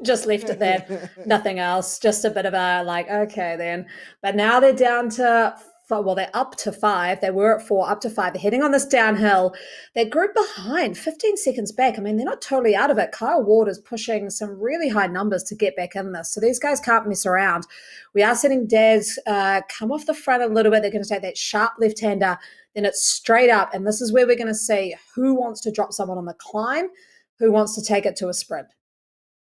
Just left it there. Nothing else. Just a bit of a okay then. But now they're down to, they're up to 5. They were at 4, up to 5. They're heading on this downhill. They're group behind, 15 seconds back. I mean, they're not totally out of it. Kyle Ward is pushing some really high numbers to get back in this. So these guys can't mess around. We are seeing Daz come off the front a little bit. They're going to take that sharp left-hander. Then it's straight up. And this is where we're going to see who wants to drop someone on the climb, who wants to take it to a sprint.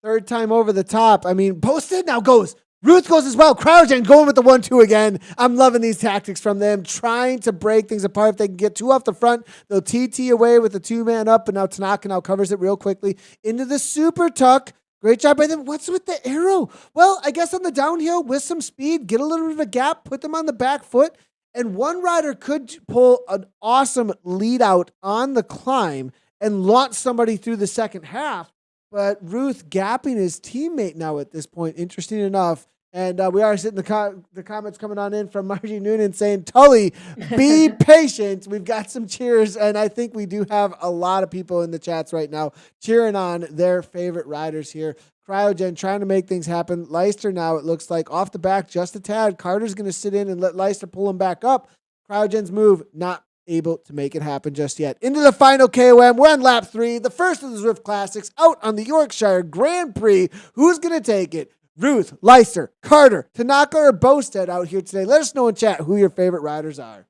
Third time over the top. I mean, posted now goes. Ruth goes as well. Cryogen going with the 1-2 again. I'm loving these tactics from them, trying to break things apart. If they can get 2 off the front, they'll TT away with the 2-man up, but now Tanaka now covers it real quickly into the super tuck. Great job by them. What's with the arrow? Well, I guess on the downhill with some speed, get a little bit of a gap, put them on the back foot, and one rider could pull an awesome lead out on the climb and launch somebody through the second half. But Ruth gapping his teammate now at this point, interesting enough. And we are seeing the comments coming on in from Margie Noonan saying, Tully, be patient. We've got some cheers, and I think we do have a lot of people in the chats right now cheering on their favorite riders here. Cryogen trying to make things happen. Leister now, it looks like, off the back just a tad. Carter's going to sit in and let Leister pull him back up. Cryogen's move, not able to make it happen just yet. Into the final KOM. We're on lap 3, the first of the Zwift Classics out on the Yorkshire Grand Prix. Who's going to take it? Ruth, Leister, Carter, Tanaka, or Bosted out here today? Let us know in chat who your favorite riders are.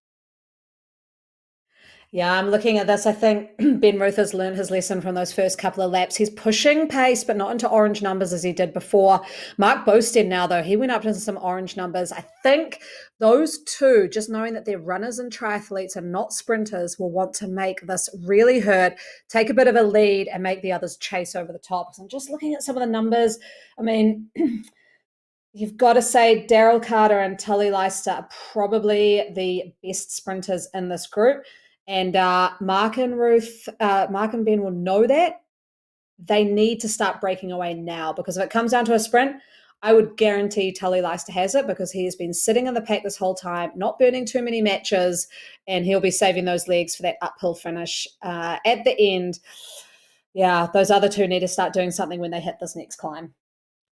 Yeah, I'm looking at this. I think Ben Ruth has learned his lesson from those first couple of laps. He's pushing pace, but not into orange numbers as he did before. Mark Bosted now, though, he went up into some orange numbers. I think those two, just knowing that they're runners and triathletes and not sprinters, will want to make this really hurt, take a bit of a lead, and make the others chase over the top. So I'm just looking at some of the numbers. I mean, you've got to say Daryl Carter and Tully Leister are probably the best sprinters in this group. And Mark and Ben will know that. They need to start breaking away now, because if it comes down to a sprint, I would guarantee Tully Leister has it, because he has been sitting in the pack this whole time, not burning too many matches, and he'll be saving those legs for that uphill finish at the end. Yeah, those other two need to start doing something when they hit this next climb.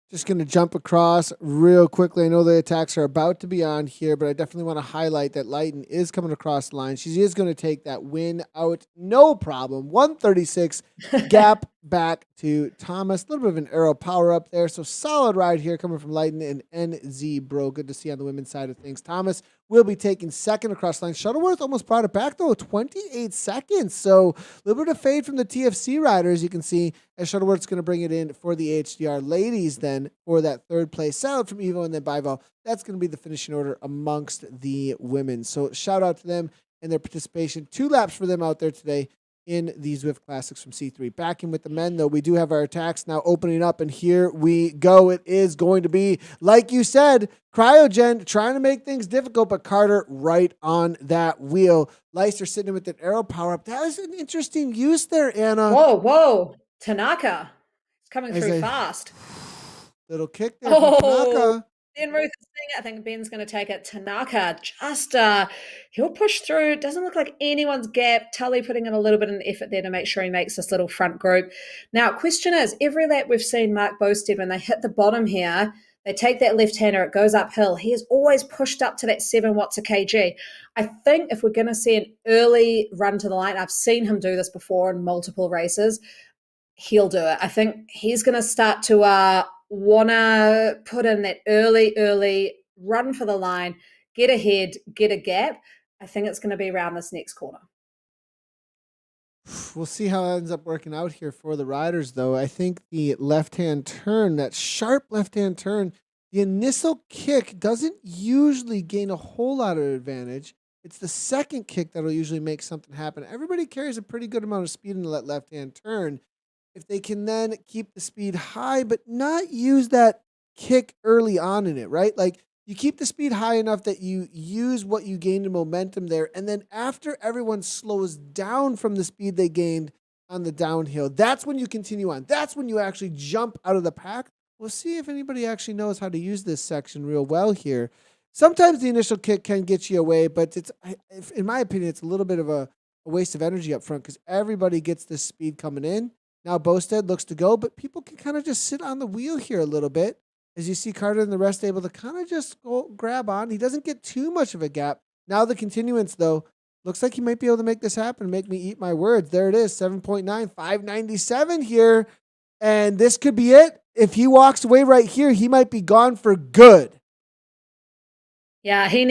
Just going to jump across real quickly. I know the attacks are about to be on here, but I definitely want to highlight that Leighton is coming across the line. She is going to take that win out, no problem. 136 gap back to Thomas. A little bit of an arrow power up there. So solid ride here coming from Leighton and NZ Bro. Good to see on the women's side of things. Thomas will be taking second across the line. Shuttleworth almost brought it back, though, 28 seconds. So a little bit of fade from the TFC riders, you can see, as Shuttleworth's going to bring it in for the HDR ladies then for that third place. Salad from Evo and then Bival. That's going to be the finishing order amongst the women. So shout out to them and their participation. 2 laps for them out there today in the Zwift Classics from C3. Back in with the men, though, we do have our attacks now opening up, and here we go. It is going to be, like you said, Cryogen trying to make things difficult, but Carter right on that wheel. Leister sitting with an arrow power up. That was an interesting use there, Anna. Whoa. Tanaka. It's coming through fast. Little kick there from Tanaka. Ben Ruth is seeing it. I think Ben's going to take it. Tanaka just, he'll push through. Doesn't look like anyone's gap. Tully putting in a little bit of an effort there to make sure he makes this little front group. Now, question is, every lap we've seen Mark Bosted, when they hit the bottom here, they take that left-hander, it goes uphill. He has always pushed up to that 7 watts a kg. I think if we're going to see an early run to the line, I've seen him do this before in multiple races, he'll do it. I think he's going to start to want to put in that early run for the line, get ahead, get a gap, I think it's going to be around this next corner. We'll see how it ends up working out here for the riders, though. I think the left-hand turn, that sharp left-hand turn, the initial kick doesn't usually gain a whole lot of advantage. It's the second kick that'll usually make something happen. Everybody carries a pretty good amount of speed into that left-hand turn. If they can then keep the speed high, but not use that kick early on in it, right? Like, you keep the speed high enough that you use what you gained in momentum there. And then after everyone slows down from the speed they gained on the downhill, that's when you continue on. That's when you actually jump out of the pack. We'll see if anybody actually knows how to use this section real well here. Sometimes the initial kick can get you away, but in my opinion, it's a little bit of a waste of energy up front because everybody gets this speed coming in. Now Bosted looks to go, but people can kind of just sit on the wheel here a little bit. As you see Carter and the rest able to kind of just go grab on. He doesn't get too much of a gap. Now the continuance, though, looks like he might be able to make this happen, make me eat my words. There it is, 7.9, 597 here. And this could be it. If he walks away right here, he might be gone for good. Yeah, he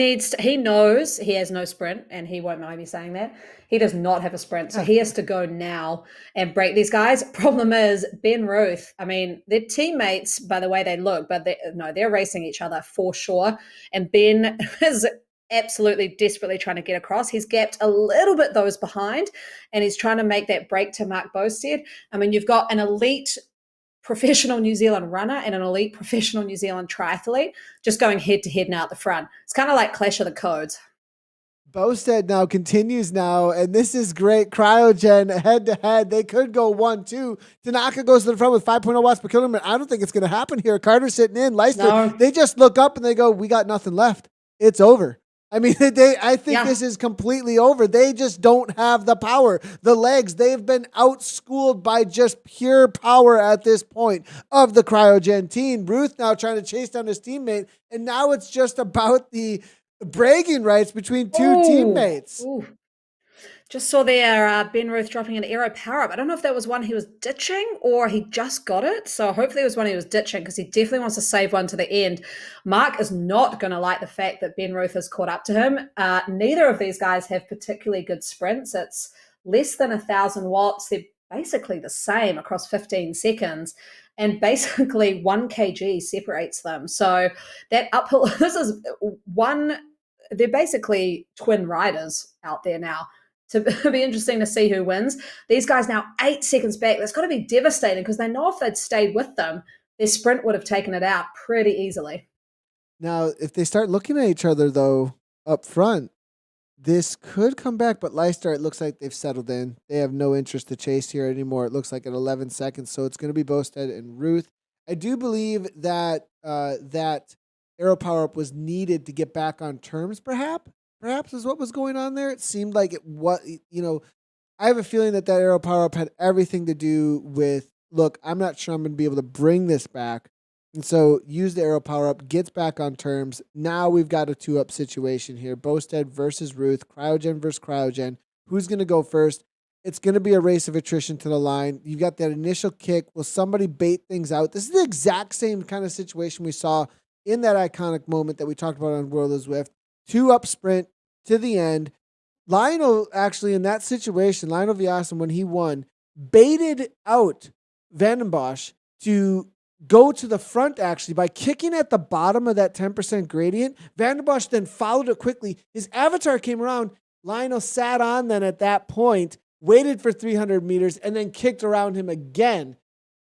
knows he has no sprint, and he won't mind me saying that. He does not have a sprint, so he has to go now and break these guys. Problem is, Ben Ruth, I mean, they're teammates by the way they look, but they're racing each other for sure. And Ben is absolutely desperately trying to get across. He's gapped a little bit those behind, and he's trying to make that break to Mark Bosted. I mean, you've got an elite professional New Zealand runner and an elite professional New Zealand triathlete just going head to head now at the front. It's kind of like Clash of the Codes. Bosted now continues now, and this is great. Cryogen head to head. They could go 1-2. Tanaka goes to the front with 5.0 watts per kilometer. I don't think it's going to happen here. Carter's sitting in. Leicester, They just look up and they go, we got nothing left. It's over. I mean, I think this is completely over. They just don't have the power. The legs, they've been outschooled by just pure power at this point of the Cryogen team. Ruth now trying to chase down his teammate, and now it's just about the bragging rights between two teammates. Ooh. Just saw there Ben Ruth dropping an aero power up. I don't know if that was one he was ditching or he just got it. So hopefully it was one he was ditching because he definitely wants to save one to the end. Mark is not going to like the fact that Ben Ruth has caught up to him. Neither of these guys have particularly good sprints. It's less than 1,000 watts. They're basically the same across 15 seconds. And basically 1 kg separates them. So that uphill, this is one, they're basically twin riders out there now. To be interesting to see who wins. These guys now 8 seconds back. That's got to be devastating because they know if they'd stayed with them, their sprint would have taken it out pretty easily. Now, if they start looking at each other, though, up front, this could come back. But Leicester, it looks like they've settled in. They have no interest to chase here anymore. It looks like at 11 seconds. So it's going to be Bosted and Ruth. I do believe that that aero power-up was needed to get back on terms, perhaps is what was going on there. It seemed like I have a feeling that aero power-up had everything to do with, look, I'm not sure I'm going to be able to bring this back. And so use the aero power-up, gets back on terms. Now we've got a 2-up situation here. Bosted versus Ruth, Cryogen versus Cryogen. Who's going to go first? It's going to be a race of attrition to the line. You've got that initial kick. Will somebody bait things out? This is the exact same kind of situation we saw in that iconic moment that we talked about on World of Zwift. 2-up sprint to the end. Lionel actually in that situation, Lionel Viassen, when he won, baited out Van den Bosch to go to the front actually by kicking at the bottom of that 10% gradient. Van den Bosch then followed it quickly. His avatar came around. Lionel sat on then at that point, waited for 300 meters, and then kicked around him again.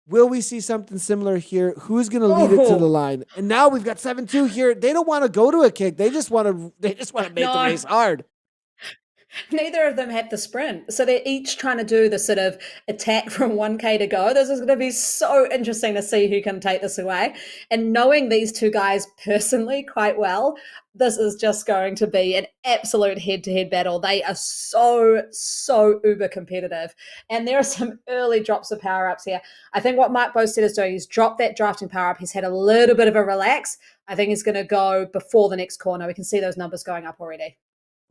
Will we see something similar here? Who's going to lead it to the line? And now we've got 7-2 here. They don't want to go to a kick. They just want to make the race hard. Neither of them had the sprint. So they're each trying to do the sort of attack from 1K to go. This is going to be so interesting to see who can take this away. And knowing these two guys personally quite well, this is just going to be an absolute head-to-head battle. They are so uber competitive. And there are some early drops of power-ups here. I think what Mark Bosted is doing is drop that drafting power-up. He's had a little bit of a relax. I think he's going to go before the next corner. We can see those numbers going up already.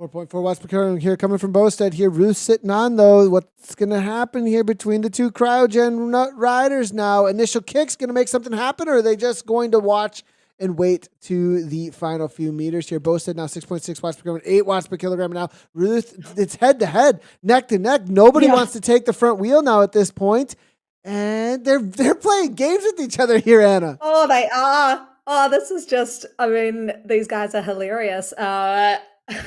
4.4 watts per kilometer here coming from Bosted here. Ruth sitting on, though. What's going to happen here between the two Cryogen riders now? Initial kick's going to make something happen, or are they just going to watch and weight to the final few meters here. Bosted now 6.6 watts per kilogram, 8 watts per kilogram now. Ruth, it's head to head, neck to neck. Nobody wants to take the front wheel now at this point. And they're playing games with each other here, Anna. Oh, they are. Oh, this is just, I mean, these guys are hilarious. I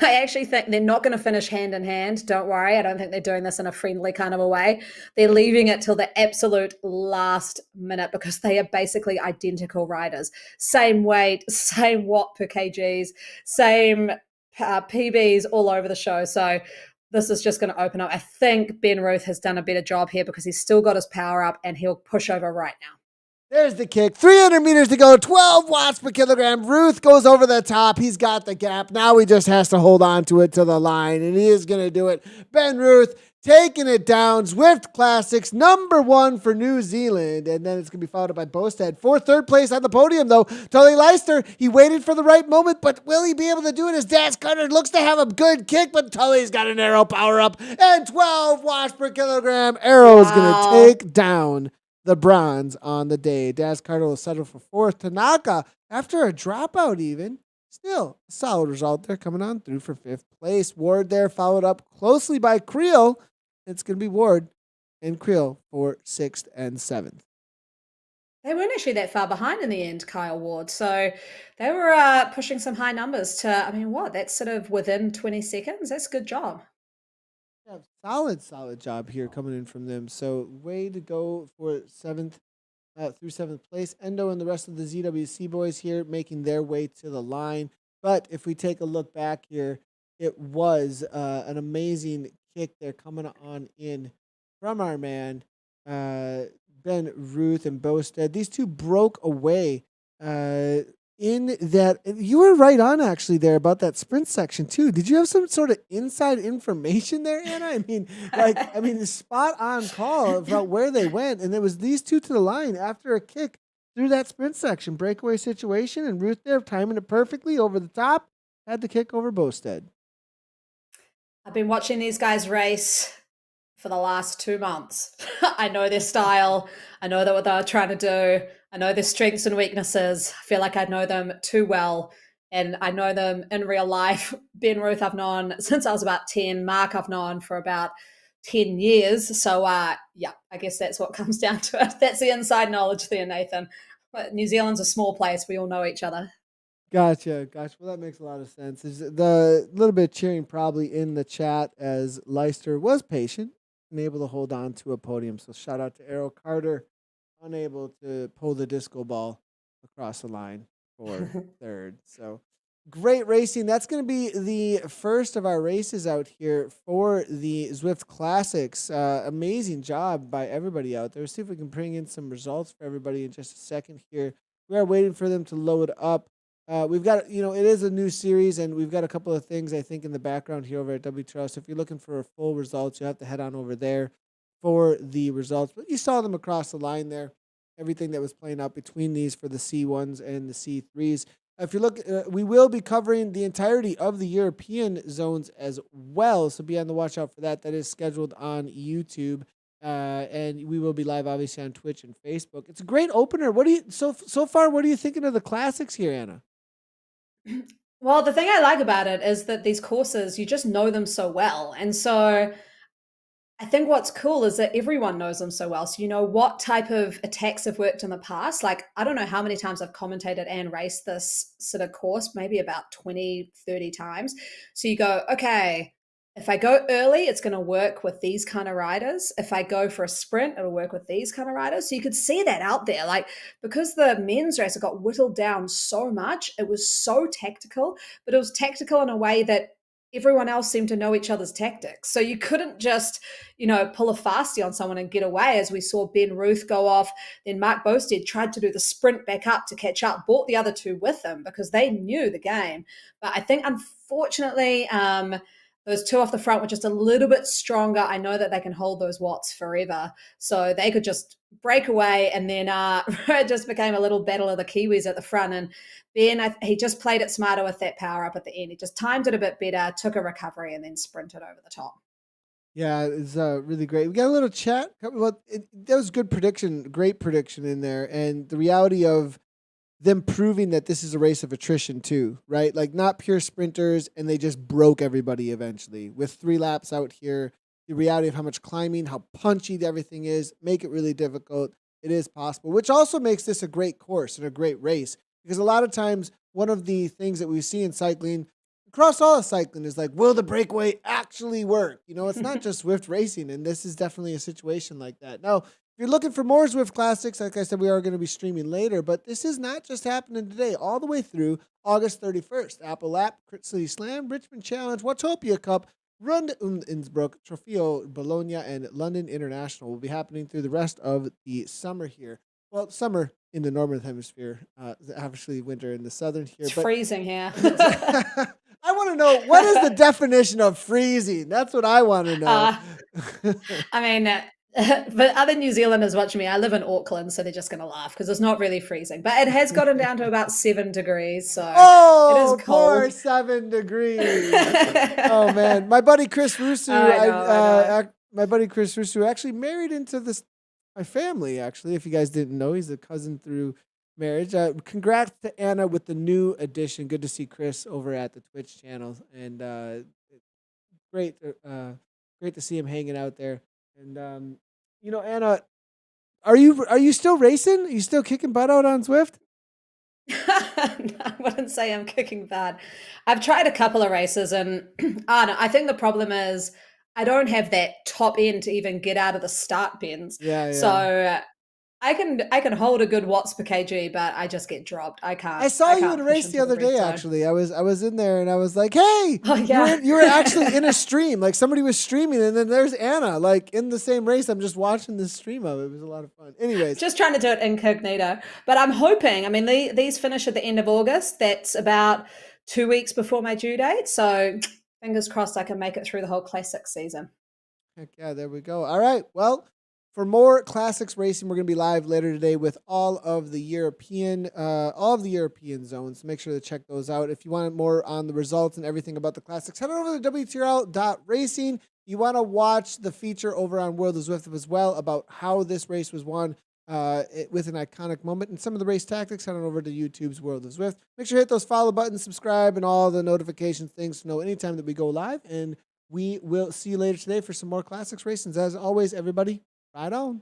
actually think they're not going to finish hand in hand. Don't worry. I don't think they're doing this in a friendly kind of a way. They're leaving it till the absolute last minute because they are basically identical riders. Same weight, same watt per kgs, same PBs all over the show. So this is just going to open up. I think Ben Ruth has done a better job here because he's still got his power up and he'll push over right now. There's the kick. 300 meters to go. 12 watts per kilogram. Ruth goes over the top. He's got the gap. Now he just has to hold on to it to the line, and he is going to do it. Ben Ruth taking it down. Zwift Classics, #1 for New Zealand. And then it's going to be followed up by Bosted for third place on the podium, though. Tully Leister, he waited for the right moment, but will he be able to do it? As Daz Carter looks to have a good kick, but Tully's got an arrow power up. And 12 watts per kilogram. Arrow's going to take down the bronze on the day. Daz Carter will settle for fourth. Tanaka, after a dropout even, still a solid result there, coming on through for fifth place. Ward there followed up closely by Creel. It's going to be Ward and Creel for sixth and seventh. They weren't actually that far behind in the end, Kyle Ward. So they were pushing some high numbers to, I mean, that's sort of within 20 seconds. That's a good job. Yeah, solid job here coming in from them. So way to go for seventh through seventh place. Endo and the rest of the ZWC boys here making their way to the line. But if we take a look back here, it was an amazing kick there coming on in from our man Ben Ruth and Bosted. These two broke away in that. You were right on actually there about that sprint section too. Did you have some sort of inside information there, Anna? I mean, spot on call about where they went, and it was these two to the line after a kick through that sprint section, breakaway situation, and Ruth there timing it perfectly over the top, had the kick over Bosted. I've been watching these guys race for the last 2 months. I know their style. I know what they're trying to do. I know their strengths and weaknesses. I feel like I know them too well. And I know them in real life. Ben Ruth I've known since I was about 10. Mark I've known for about 10 years. So, yeah, I guess that's what comes down to it. That's the inside knowledge there, Nathan. But New Zealand's a small place. We all know each other. Gotcha. Well, that makes a lot of sense. There's the little bit of cheering probably in the chat as Leister was patient and able to hold on to a podium. So shout out to Errol Carter, unable to pull the disco ball across the line for third. So great racing. That's going to be the first of our races out here for the Zwift Classics. Amazing job by everybody out there. See if we can bring in some results for everybody in just a second here. We are waiting for them to load up. We've got, it is a new series, and we've got a couple of things, I think, in the background here over at WTRL. So if you're looking for full results, you have to head on over there for the results. But you saw them across the line there, everything that was playing out between these for the C1s and the C3s. If you look, we will be covering the entirety of the European zones as well, so be on the watch out for that. That is scheduled on YouTube. And we will be live, obviously, on Twitch and Facebook. It's a great opener. What do you so far? What are you thinking of the classics here, Anna? Well, the thing I like about it is that these courses, you just know them so well. And so I think what's cool is that everyone knows them so well. So you know what type of attacks have worked in the past. Like, I don't know how many times I've commentated and raced this sort of course, maybe about 20, 30 times. So you go, okay, if I go early, it's going to work with these kind of riders. If I go for a sprint, it'll work with these kind of riders. So you could see that out there. Like, because the men's race got whittled down so much, it was so tactical, but it was tactical in a way that everyone else seemed to know each other's tactics. So you couldn't just, pull a fastie on someone and get away, as we saw Ben Ruth go off. Then Mark Bosted tried to do the sprint back up to catch up, brought the other two with him because they knew the game. But I think, unfortunately, those two off the front were just a little bit stronger. I know that they can hold those watts forever. So they could just break away, and then it just became a little battle of the Kiwis at the front. And Ben, he just played it smarter with that power up at the end. He just timed it a bit better, took a recovery, and then sprinted over the top. Yeah, it's really great. We got a little chat. Well, that was good prediction, great prediction in there. And the reality of them proving that this is a race of attrition too, right? Like not pure sprinters, and they just broke everybody eventually. With 3 laps out here, the reality of how much climbing, how punchy everything is, make it really difficult. It is possible, which also makes this a great course and a great race. Because a lot of times, one of the things that we see in cycling, across all of cycling, is like, will the breakaway actually work? You know, it's not just Zwift racing, and this is definitely a situation like that. Now, if you're looking for more Zwift Classics, like I said, we are going to be streaming later, but this is not just happening today, all the way through August 31st. Apple Lap, Crit City Slam, Richmond Challenge, Watopia Cup, Rund Innsbruck, Trofeo Bologna, and London International will be happening through the rest of the summer here. Well, summer in the northern hemisphere, obviously winter in the southern here. It's freezing here. I want to know, what is the definition of freezing? That's what I want to know. I mean, but other New Zealanders watching me, I live in Auckland, so they're just going to laugh because it's not really freezing. But it has gotten down to about 7 degrees, so it is cold. Poor 7 degrees. Oh, man. My buddy Chris Russo, my buddy Chris Russo actually married into my family, actually. If you guys didn't know, he's a cousin through marriage. Congrats to Anna with the new addition. Good to see Chris over at the Twitch channel, and great to see him hanging out there. And you know, Anna, are you still racing? Are you still kicking butt out on Zwift? No, I wouldn't say I'm kicking bad. I've tried a couple of races, and I think the problem is I don't have that top end to even get out of the start bends. Yeah. So I can hold a good watts per kg, but I just get dropped. I can't. I saw you in a race the other day. Actually, I was in there and I was like, "Hey, you were actually in a stream. Like somebody was streaming, and then there's Anna, like in the same race. I'm just watching this stream of it. It was a lot of fun. Anyways, just trying to do it incognito. But I'm hoping. I mean, these finish at the end of August. That's about 2 weeks before my due date. So fingers crossed I can make it through the whole classic season. Heck yeah, there we go. All right, well. For more classics racing, we're going to be live later today with all of the European zones. So make sure to check those out. If you want more on the results and everything about the classics, head on over to WTRL.racing. You want to watch the feature over on World of Zwift as well about how this race was won with an iconic moment and some of the race tactics. Head on over to YouTube's World of Zwift. Make sure to hit those follow buttons, subscribe, and all the notifications things to know anytime that we go live. And we will see you later today for some more classics racing. As always, everybody, right on.